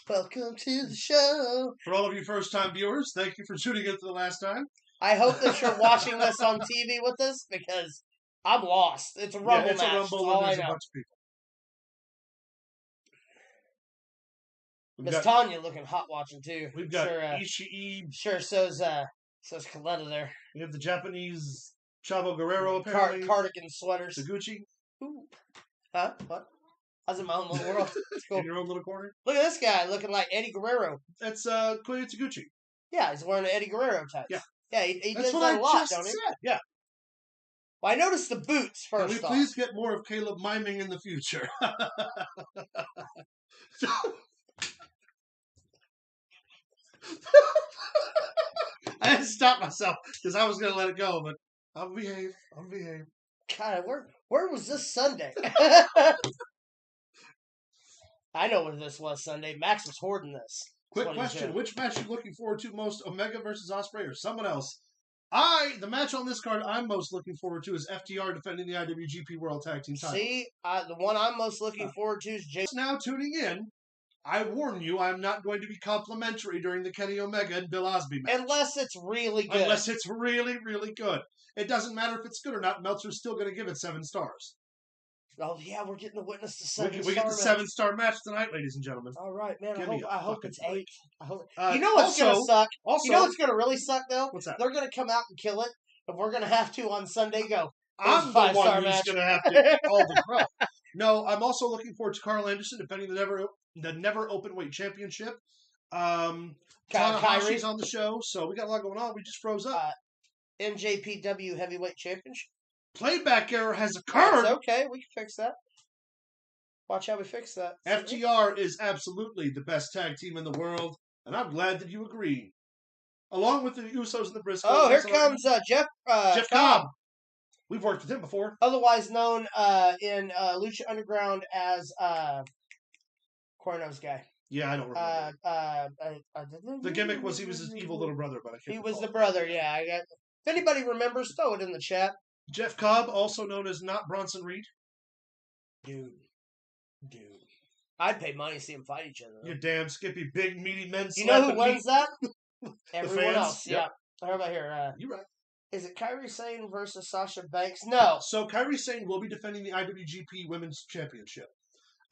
Welcome to the show. For all of you first-time viewers, thank you for tuning in for the last time. I hope that you're watching this on TV with us because I'm lost. It's a rumble it's match. a That's rumble all and I there's a know. bunch of people. We've Miss got, Tanya looking hot watching too. we've got sure, Ishii. sure. So's Coletta there. We have the Japanese Chavo Guerrero, apparently. Cardigan sweaters. Taguchi. Ooh. Huh? What? I was in my own little world. It's cool. In your own little corner. Look at this guy looking like Eddie Guerrero. That's Koya Taguchi. Yeah, he's wearing an Eddie Guerrero tights. Yeah. Yeah, he That's does what that I a lot, just don't he? said. Yeah. Well, I noticed the boots Can first we off. please get more of Caleb miming in the future? I had to stop myself because I was going to let it go, but I'll behave. I'll behave. God, where was this Sunday? I know what this was Sunday. Max was hoarding this. Quick That's what he's question. doing. Which match are you looking forward to most, Omega versus Ospreay or someone else? The match on this card I'm most looking forward to is FTR defending the IWGP World Tag Team title. See, the one I'm most looking forward to is Just now tuning in, I warn you, I'm not going to be complimentary during the Kenny Omega and Bill Osby match. unless it's really good. Unless it's really, really good. It doesn't matter if it's good or not. Meltzer's still going to give it 7 stars. Oh yeah, we're getting to witness the We get the 7-star match tonight, ladies and gentlemen. All right, man. Give me a I hope fucking it's break. 8. I hope. Uh, You know what's also- gonna suck? Also, You know what's gonna really suck though? what's that? They're gonna come out and kill it, and we're gonna have to on Sunday go. I'm the 5-star one who's match. going to have to call the crowd. No, I'm also looking forward to Carl Anderson defending the never open weight championship. Tanahashi's on the show, so we got a lot going on. We just froze up. NJPW Heavyweight Championship. Playback error has It's occurred. okay. We can fix that. Watch how we fix that. FTR is absolutely the best tag team in the world, and I'm glad that you agree. Along with the Usos and the Briscoes. Oh, here that's comes Jeff Jeff Cobb. We've worked with him before. otherwise known in Lucha Underground as Corno's guy. Yeah, I don't remember. The gimmick was he was his evil little brother, but I can't He was recall. the brother, yeah. If anybody remembers, throw it in the chat. Jeff Cobb, also known as Not Bronson Reed. Dude. I'd pay money to see them fight each other. You damn skippy, big, meaty men. You know who slapping wins that? Everyone fans? else, Yep. yeah. How about here? You're right. Is it Kairi Sane versus Sasha Banks? No. So Kairi Sane will be defending the IWGP Women's Championship.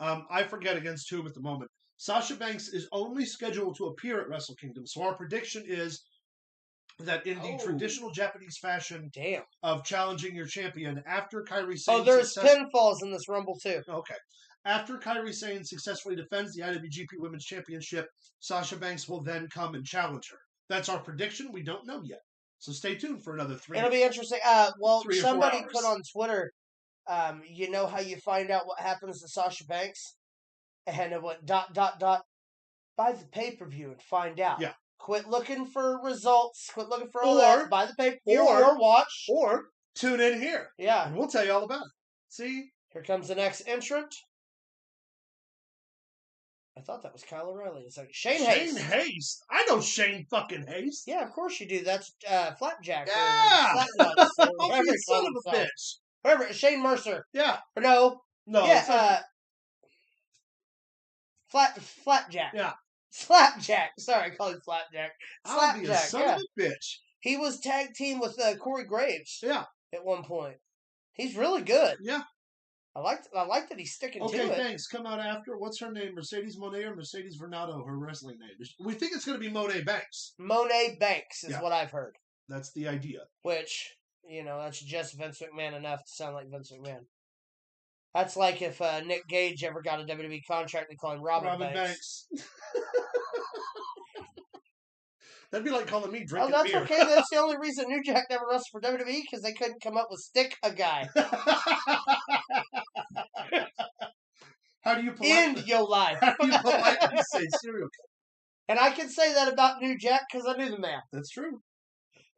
I forget against whom at the moment. Sasha Banks is only scheduled to appear at Wrestle Kingdom, so our prediction is that in the Oh. traditional Japanese fashion Damn. of challenging your champion after Kairi Sane... Oh, there's pinfalls in this Rumble, too. Okay. After Kairi Sane successfully defends the IWGP Women's Championship, Sasha Banks will then come and challenge her. That's our prediction. We don't know yet. So stay tuned for another 3 It'll be interesting. Well, 3 or 4 somebody hours. put on Twitter, you know how you find out what happens to Sasha Banks? And it went ... Buy the pay-per-view and find out. Yeah. Quit looking for results. Quit looking for all Or- that. Buy the pay-per-view or watch. Or tune in here, Yeah. and we'll tell you all about it. See? Here comes the next entrant. I thought that was Kyle O'Reilly. It's like Shane Hayes. Hayes. I know Shane fucking Hayes. Yeah, of course you do. That's Flapjack. Yeah. Or Slapnuts, or Oh, whatever you he son calls of a himself. bitch. Whatever. Shane Mercer. Yeah. Or no. No. Yeah. Flapjack. Yeah. Slapjack. Sorry, I called him Flapjack. I'll be a Slapjack. son Yeah. of a bitch. He was tag team with Corey Graves Yeah. at one point. He's really good. Yeah. I like that he's sticking Okay, to it. thanks. Come out after. What's her name? Mercedes Monet or Mercedes Vernado, her wrestling name. We think it's going to be Monet Banks. Monet Banks is Yeah. what I've heard. That's the idea. Which, that's just Vince McMahon enough to sound like Vince McMahon. That's like if Nick Gage ever got a WWE contract, they call him Robin Banks. That'd be like calling me drinking that's beer. okay. That's the only reason New Jack never wrestled for WWE, because they couldn't come up with Stick a Guy. How do you End your life. How do you politely say serial killer? And I can say that about New Jack because I knew the man. That's true.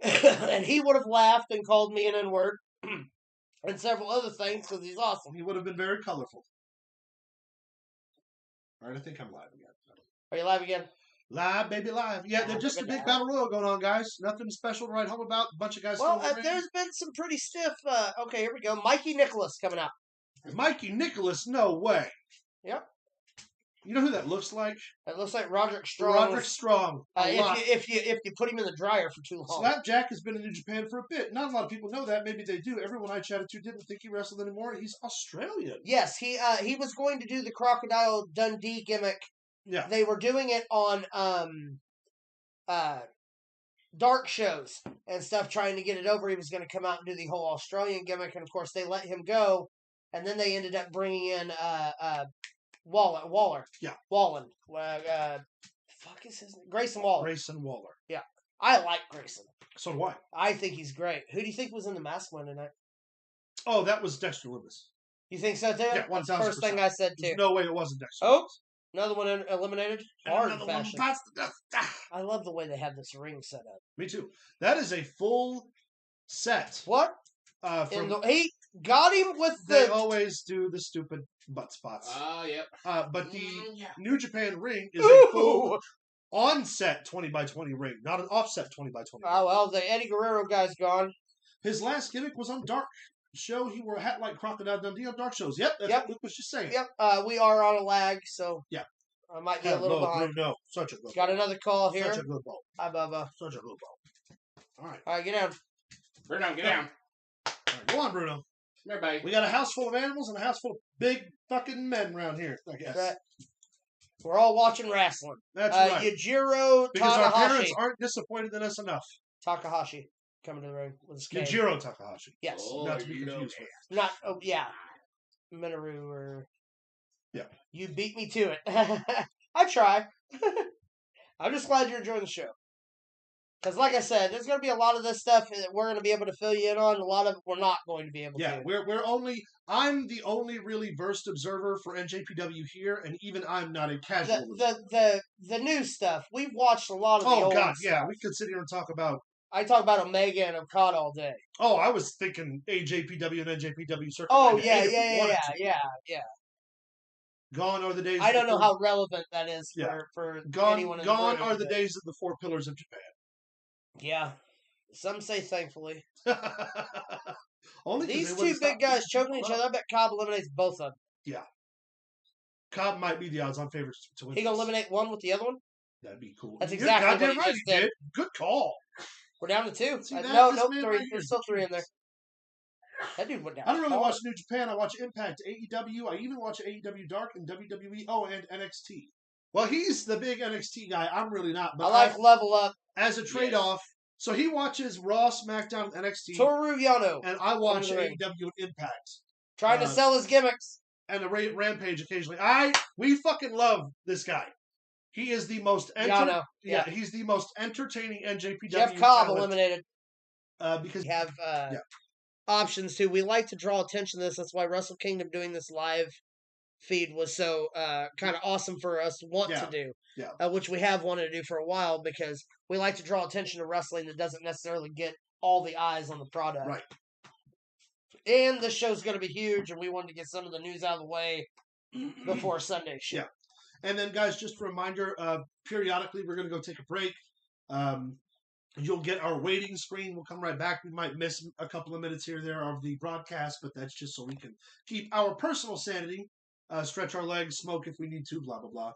And he would have laughed and called me an N-word and several other things because he's awesome. He would have been very colorful. All right, I think I'm live again. Are you live again? Live, baby, live. Yeah, they're just a big battle royal going on, guys. Nothing special to write home about. A bunch of guys. Well, there's been some pretty stiff. Okay, here we go. Mikey Nicholas coming out. Mikey Nicholas, no way. Yep. You know who that looks like? It looks like Roderick Strong. Roderick Strong. If you put him in the dryer for too long. Slapjack has been in New Japan for a bit. Not a lot of people know that. Maybe they do. Everyone I chatted to didn't think he wrestled anymore. He's Australian. Yes, he was going to do the Crocodile Dundee gimmick. Yeah. They were doing it on dark shows and stuff, trying to get it over. He was going to come out and do the whole Australian gimmick, and of course they let him go. And then they ended up bringing in Waller. Yeah. Wallen. Fuck is his name? Grayson Waller. Grayson Waller. Yeah. I like Grayson. So do I. I think he's great. Who do you think was in the mask one tonight? Oh, that was Dexter Loomis. You think so too? Yeah, 1,000%. That's the first thing I said too. There's no way it wasn't Dexter. Oh, another one eliminated. Hard Another one fashion. bites the dust. I love the way they have this ring set up. Me too. That is a full set. What? He got him with They the. always do the stupid butt spots. Yep. But the Yeah. New Japan ring is a full Ooh! on-set 20x20 ring, not an offset 20x20. Oh well, the Eddie Guerrero guy's gone. His last gimmick was on Dark show. He wore a hat like Crocodile Dundee on Dark shows. Yep, that's Yep. what Luke was just saying. Yep. We are on a lag, so Yeah. I might be a little behind. No, such a good Got ball. another call here. Such a good ball. Hi, Bubba. Such a good ball. All right. All right, get down. Bruno, get down. All right. Go on, Bruno. Come here, buddy. We got a house full of animals and a house full of big fucking men around here, I guess. Right. We're all watching wrestling. That's right. Yujiro Because our parents Takahashi. aren't disappointed in us enough. Takahashi coming to the ring with his cane. Yujiro Takahashi. Yes. Oh, Not to be you know confused that. with. Not. Oh yeah. Minoru or. Yeah. You beat me to it. I try. I'm just glad you're enjoying the show. Because, like I said, there's going to be a lot of this stuff that we're going to be able to fill you in on. A lot of it we're not going to be able Yeah, to. we're only. I'm the only really versed observer for NJPW here, and even I'm not a casual. The new stuff. We've watched a lot of the Oh old God, yeah, stuff. we could sit here and talk about. I talk about Omega and Okada all day. Oh, I was thinking AJPW and NJPW circuit. Oh, and yeah, if we wanted to. yeah. Gone are the days. I don't know before- how relevant that is Yeah. for Gone, anyone in gone the room, are the but- days of the four pillars of Yeah. Some say thankfully. Japan. Only 'cause These they two wouldn't big stop guys beating choking people each other. up. I bet Cobb eliminates both of them. Cobb might be the odds-on favorite to win. He gonna this. eliminate one with the other one? That'd be cool. That's You're exactly goddamn what he right just he did. did. Good call. We're down to two. See that? No, This nope, man three. right here There's is still the three in there. genius. That dude went down. I don't really hard. watch New Japan. I watch Impact, AEW. I even watch AEW Dark and WWE. Oh, and NXT. Well, he's the big NXT guy. I'm really not. But I like Level Up. as a trade-off. So he watches Raw, SmackDown, and NXT, Toru Yano. and I watch Come to the ring. AEW and Impact Trying to sell his gimmicks. and the Rampage occasionally. We fucking love this guy. He is the most Yano. yeah, Yeah. he's the most entertaining NJPW Jeff Cobb talent, eliminated. because We have options too. We like to draw attention to this. That's why WrestleKingdom doing this live feed was so kind of awesome for us to want to do. Yeah. Which we have wanted to do for a while because we like to draw attention to wrestling that doesn't necessarily get all the eyes on the product. Right. And this show's going to be huge, and we wanted to get some of the news out of the way before Sunday's show. Yeah. And then, guys, just a reminder, periodically we're going to go take a break. You'll get our waiting screen. We'll come right back. We might miss a couple of minutes here or there of the broadcast, but that's just so we can keep our personal sanity, stretch our legs, smoke if we need to, blah, blah, blah.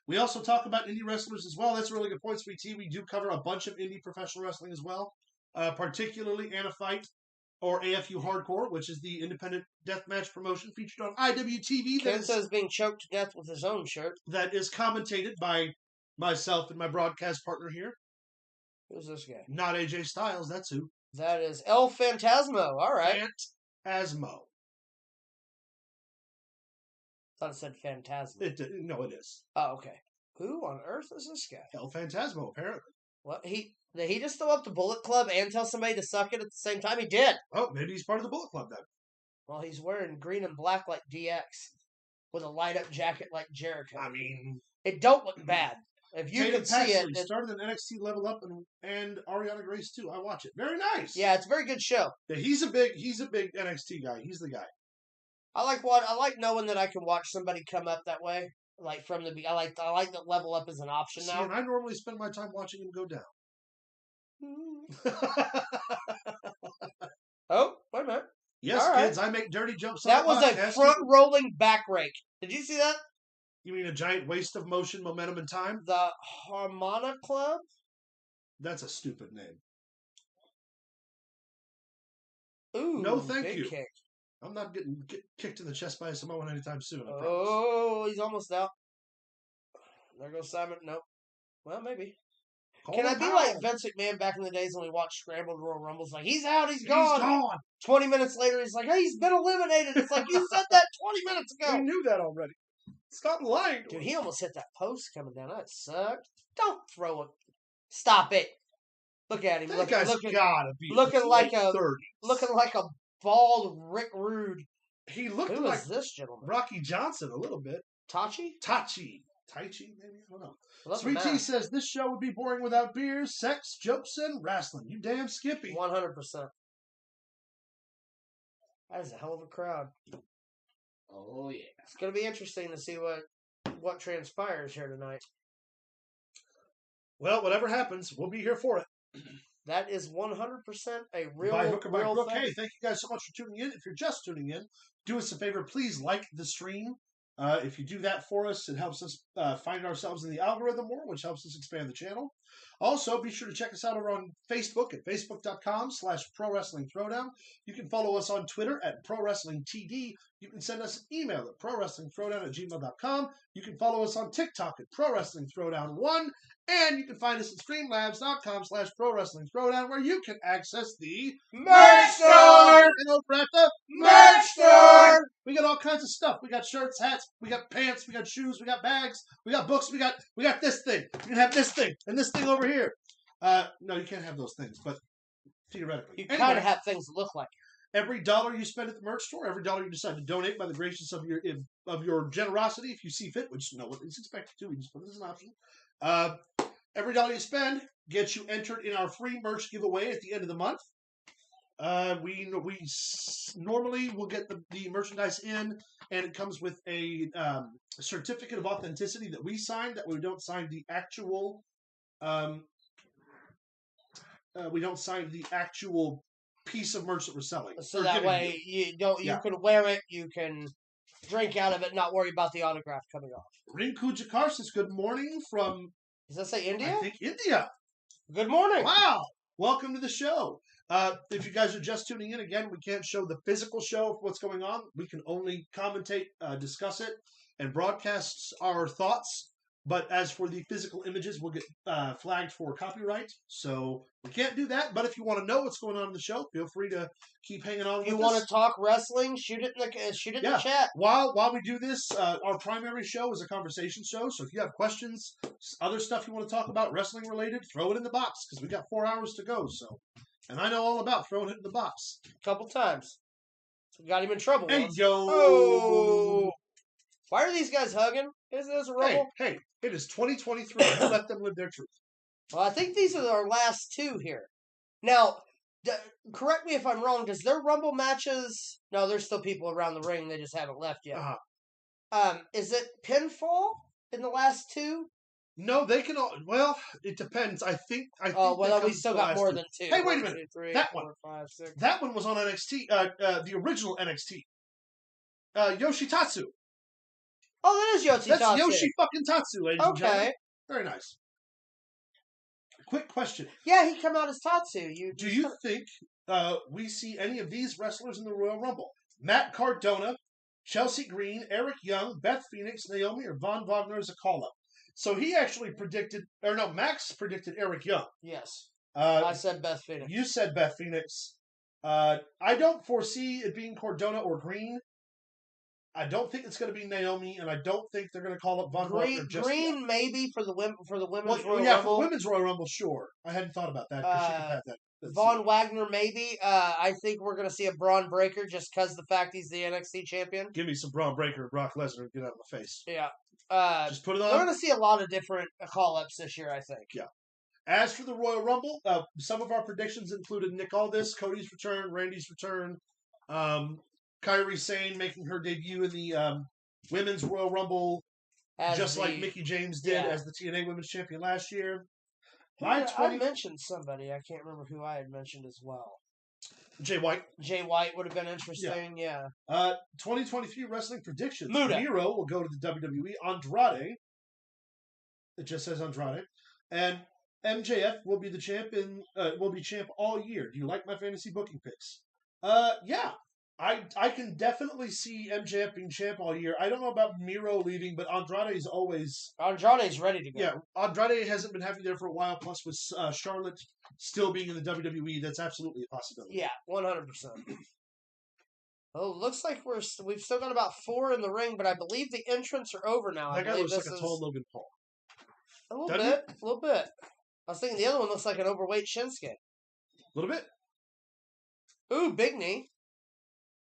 We also talk about indie wrestlers as well. That's a really good point, Sweet Tea. We do cover a bunch of indie professional wrestling as well, particularly Fight or AFU Hardcore, which is the independent deathmatch promotion featured on IWTV. Ken says being choked to death with his own shirt. That is commentated by myself and my broadcast partner here. Who's this guy? Not AJ Styles, that's who. That is El Phantasmo. All right. Phantasmo. Thought it said Phantasmo. No, it is. Oh, okay. Who on earth is this guy? El Phantasmo, apparently. What? Did he just throw up the Bullet Club and tell somebody to suck it at the same time? He did. Oh, maybe he's part of the Bullet Club then. Well, he's wearing green and black like DX with a light-up jacket like Jericho. I mean... It don't look bad. If you Tatum could see it... started an NXT Level Up and Ariana Grace too. I watch it. Very nice. Yeah, it's a very good show. Yeah, he's a big NXT guy. He's the guy. I like knowing that I can watch somebody come up that way. Like from the I like that Level Up as an option now. And I normally spend my time watching him go down. Oh, wait a minute. Yes, all kids, right. I make dirty jokes on that the was podcast. A front-rolling back rake. Did you see that? You mean a giant waste of motion, momentum, and time? The Harmona Club? That's a stupid name. Ooh, no thank big you. Kick. I'm not getting kicked in the chest by a Samoan anytime soon, I promise. Oh, he's almost out. There goes Simon. Nope. Well, maybe. Can I be like Vince McMahon back in the days when we watched Scrambled Royal Rumbles? Like, he's out, he's gone. 20 minutes later, he's like, hey, he's been eliminated. It's like, you said that 20 minutes ago. We knew that already. Stop lying. Dude, he almost hit that post coming down. That sucked. Don't throw it. Stop it. Look at him. That guy's gotta be looking like a 30s. Looking like a bald Rick Rude. He looked Who like is this gentleman? Rocky Johnson a little bit. Tachi, maybe? I don't know. Love Sweet Tea says, this show would be boring without beers, sex, jokes, and wrestling. You damn Skippy. 100%. That is a hell of a crowd. Oh, yeah. It's going to be interesting to see what transpires here tonight. Well, whatever happens, we'll be here for it. That is 100% a real by hook or by crook. thing. Hey, thank you guys so much for tuning in. If you're just tuning in, do us a favor. Please like the stream. If you do that for us, it helps us find ourselves in the algorithm more, which helps us expand the channel. Also, be sure to check us out over on Facebook at facebook.com/Pro Wrestling Throwdown. You can follow us on Twitter at Pro Wrestling TD. You can send us an email at prowrestlingthrowdown@gmail.com. You can follow us on TikTok at Pro Wrestling Throwdown 1. And you can find us at streamlabs.com/Pro Wrestling Throwdown, where you can access the Merch store! Merch store! We got all kinds of stuff. We got shirts, hats, we got pants, we got shoes, we got bags, we got books, we got this thing. You can have this thing and this thing over here. No, you can't have those things, but theoretically. You kind of have things that look like it. Every dollar you spend at the merch store, every dollar you decide to donate by the gracious of your generosity, if you see fit, which no one is expected to, we just put it as an option. Every dollar you spend gets you entered in our free merch giveaway at the end of the month. We normally will get the merchandise in, and it comes with a certificate of authenticity that we sign. That we don't sign the actual. We don't sign the actual piece of merch that we're selling. So that way you can wear it, you can drink out of it, not worry about the autograph coming off. Rinku Jakar says, good morning from... Does that say India? I think India. Good morning. Wow. Welcome to the show. If you guys are just tuning in, again, we can't show the physical show of what's going on. We can only commentate, discuss it, and broadcast our thoughts. But as for the physical images, we'll get flagged for copyright. So we can't do that. But if you want to know what's going on in the show, feel free to keep hanging on with us. If you want to talk wrestling, shoot it in the chat. While we do this, our primary show is a conversation show. So if you have questions, other stuff you want to talk about, wrestling related, throw it in the box because we got 4 hours to go. So, and I know all about throwing it in the box. A couple times. So got him in trouble. Hey, once. yo. Oh. Why are these guys hugging? Is this a Rumble? Hey, it is 2023. You let them live their truth. Well, I think these are our last two here. Now, correct me if I'm wrong. Does their Rumble matches? No, there's still people around the ring. They just haven't left yet. Is it pinfall in the last two? No, they can all. Well, it depends. I think. Oh, well, we still got more than two. Hey, wait a minute. 2, 3, That 4, one. 5, 6. That one was on NXT. The original NXT. Yoshitatsu. Oh, that is Yoshitatsu. That's Yoshi fucking Tatsu, ladies and gentlemen. Okay. Very nice. Quick question. Yeah, he come out as Tatsu. Do you think we see any of these wrestlers in the Royal Rumble? Matt Cardona, Chelsea Green, Eric Young, Beth Phoenix, Naomi, or Von Wagner as a call-up? So he actually predicted, or no, Max predicted Eric Young. Yes. I said Beth Phoenix. You said Beth Phoenix. I don't foresee it being Cardona or Green. I don't think it's going to be Naomi, and I don't think they're going to call up Von Wagner just Green yet. Maybe for the women's Royal yeah, Rumble. for the women's Royal Rumble, sure. I hadn't thought about that because she could have that. Von Wagner, maybe. I think we're going to see a Braun Breaker just because the fact he's the NXT champion. Give me some Braun Breaker and Brock Lesnar and get out of my face. Yeah. Just put it on. We're going to see a lot of different call-ups this year, I think. Yeah. As for the Royal Rumble, some of our predictions included Nick Aldis, Cody's return, Randy's return, Kairi Sane making her debut in the Women's Royal Rumble, like Mickie James did as the TNA Women's Champion last year. I mentioned somebody. I can't remember who I had mentioned as well. Jay White. Jay White would have been interesting, yeah. 2023 wrestling predictions. Muda. Miro will go to the WWE. Andrade. It just says Andrade. And MJF will be the champion. Will be champ all year. Do you like my fantasy booking picks? Yeah. I can definitely see MJF being champ all year. I don't know about Miro leaving, but Andrade's always... Andrade's ready to go. Yeah, Andrade hasn't been happy there for a while, plus with Charlotte still being in the WWE, that's absolutely a possibility. Yeah, 100%. Oh, looks like we've still got about 4 in the ring, but I believe the entrants are over now. That guy looks like a tall Logan Paul. A little bit. I was thinking the other one looks like an overweight Shinsuke. A little bit. Ooh, big knee.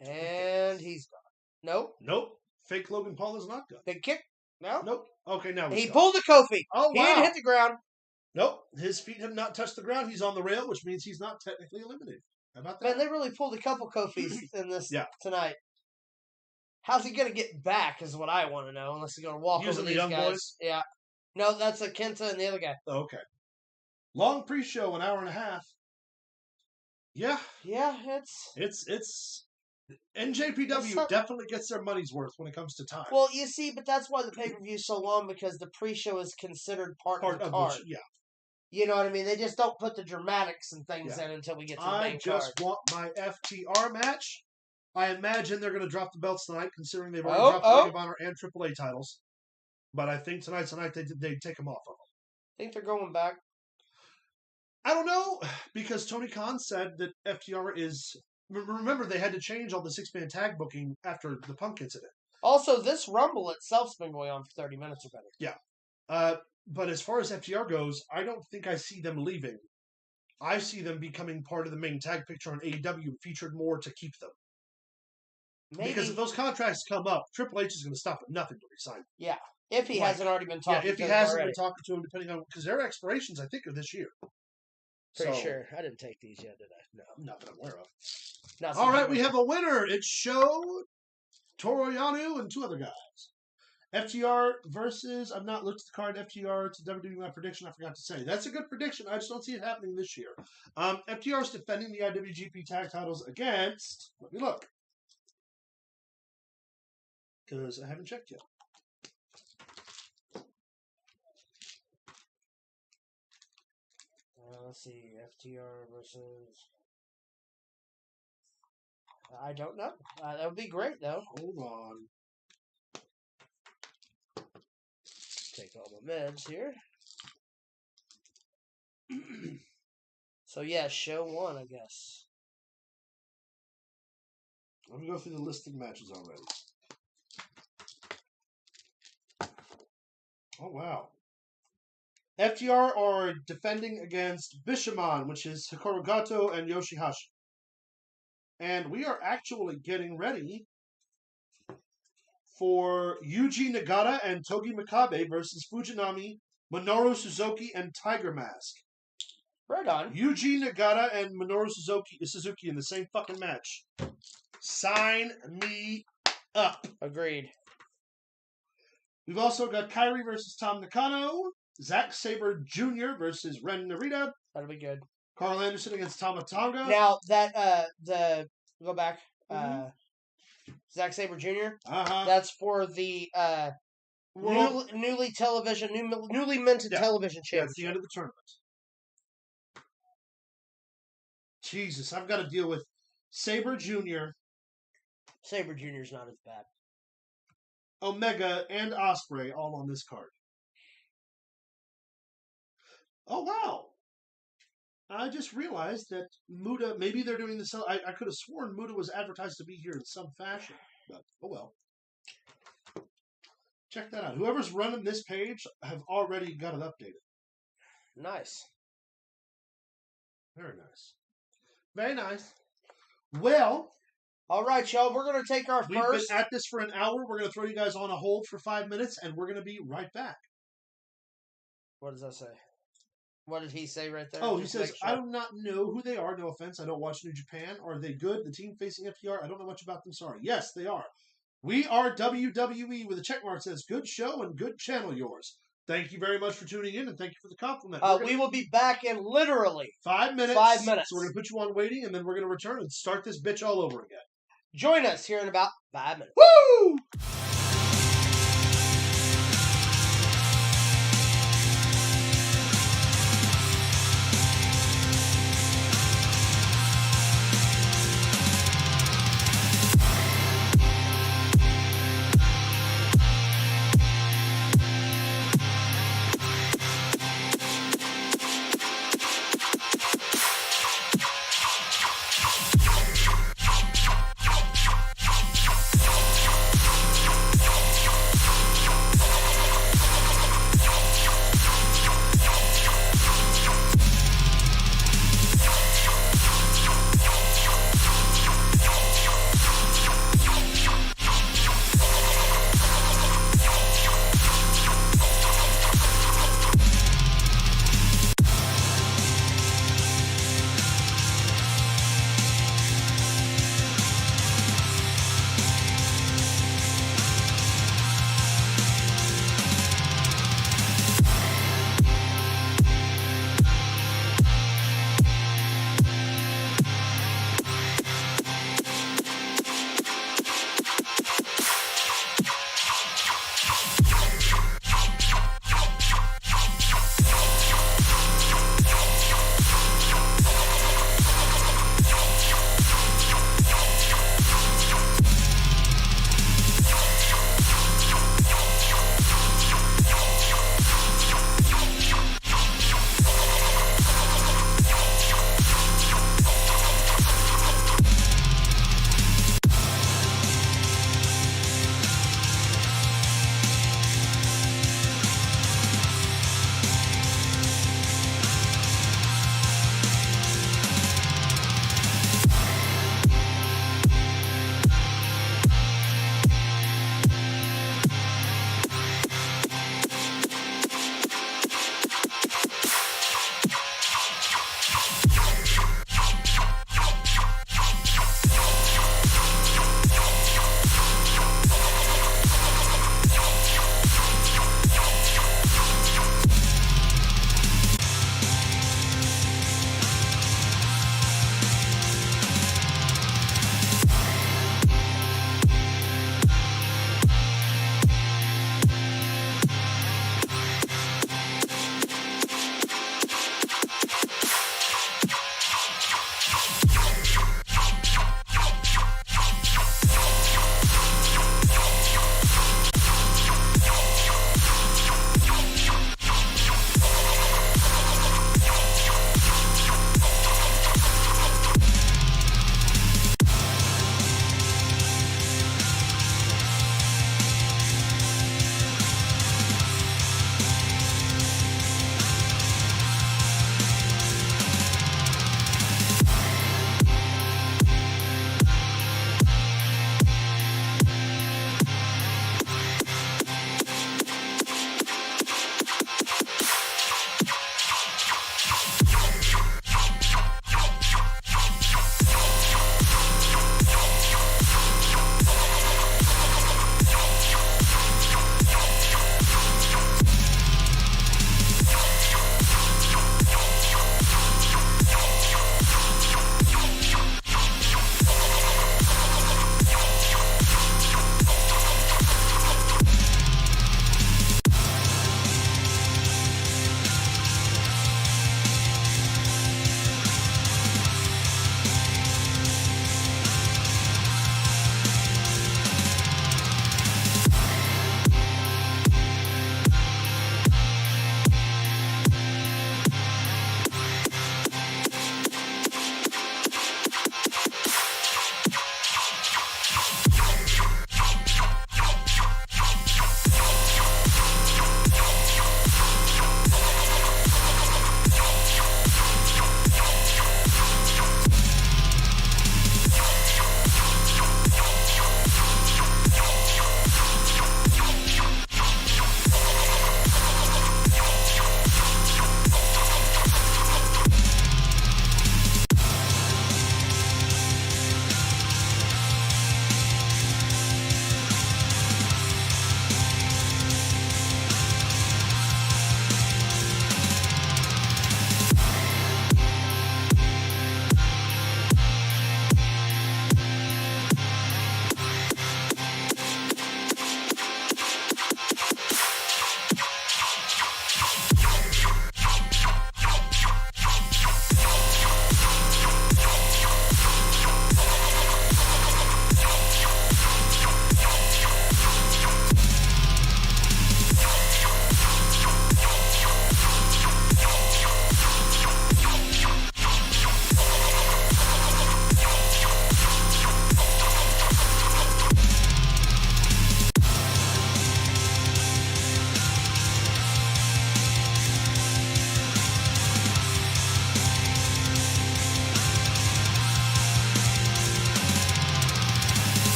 And he's gone. Nope. Fake Logan Paul is not good. Big kick. No. Nope. Okay, now he pulled a Kofi. Oh, wow. He didn't hit the ground. Nope. His feet have not touched the ground. He's on the rail, which means he's not technically eliminated. How about that? Man, they really pulled a couple Kofis in this tonight. How's he going to get back is what I want to know, unless he's going to walk over these young guys. boys? Yeah. No, that's a Kenta and the other guy. Okay. Long pre-show, an hour and a half. Yeah. Yeah, It's NJPW definitely gets their money's worth when it comes to time. Well, you see, but that's why the pay-per-view is so long, because the pre-show is considered part of the card. Yeah. You know what I mean? They just don't put the dramatics and things in until we get to the main card. I just want my FTR match. I imagine they're going to drop the belts tonight, considering they've already dropped the Ring of Honor and AAA titles. But I think tonight they take them off of them. I think they're going back. I don't know, because Tony Khan said that FTR is... Remember, they had to change all the 6-man tag booking after the Punk incident. Also, this Rumble itself's been going on for 30 minutes or better. Yeah. But as far as FTR goes, I don't think I see them leaving. I see them becoming part of the main tag picture on AEW, featured more to keep them. Maybe. Because if those contracts come up, Triple H is going to stop at nothing to resign. Yeah. If he hasn't already been talking to him. Yeah, if he hasn't been talking to him, depending on... Because their expirations, I think, are this year. Pretty sure. I didn't take these yet, did I? No. Not that I'm aware of. All right, we have a winner. It's Sho, Toroyanu, and 2 other guys. FTR versus... I've not looked at the card. FTR to WWE, my prediction. I forgot to say. That's a good prediction. I just don't see it happening this year. FTR is defending the IWGP tag titles against... Let me look. Because I haven't checked yet. Let's see. FTR versus... I don't know. That would be great, though. Hold on. Take all my meds here. So, yeah, show 1, I guess. Let me go through the listed matches already. Oh, wow. FTR are defending against Bishamon, which is Hikaru Goto and Yoshihashi. And we are actually getting ready for Yuji Nagata and Togi Makabe versus Fujinami, Minoru Suzuki, and Tiger Mask. Right on. Yuji Nagata and Minoru Suzuki in the same fucking match. Sign me up. Agreed. We've also got Kairi versus Tom Nakano, Zack Sabre Jr. versus Ren Narita, That'll be good. Carl Anderson against Tama Tonga. Now that go back. Zack Sabre Jr. That's for the newly minted television Yeah, championship. at the end of the tournament. Jesus, I've got to deal with Sabre Jr., Sabre Jr. is not as bad. Omega, and Ospreay all on this card. Oh, wow. I just realized that Muta, maybe they're doing this. I could have sworn Muta was advertised to be here in some fashion, but oh well. Check that out. Whoever's running this page have already got it updated. Nice. Very nice. Very nice. Well, all right, y'all. We're going to take our we've first. been at this for an hour. We're going to throw you guys on a hold for 5 minutes, and we're going to be right back. What does that say? What did he say right there? Oh, he says, I do not know who they are. No offense. I don't watch New Japan. Are they good? The team facing FTR? I don't know much about them. Sorry. Yes, they are. We are WWE with a checkmark that says good show and good channel yours. Thank you very much for tuning in, and thank you for the compliment. We will be back in literally 5 minutes. 5 minutes. So we're going to put you on waiting, and then we're going to return and start this bitch all over again. Join us here in about 5 minutes. Woo!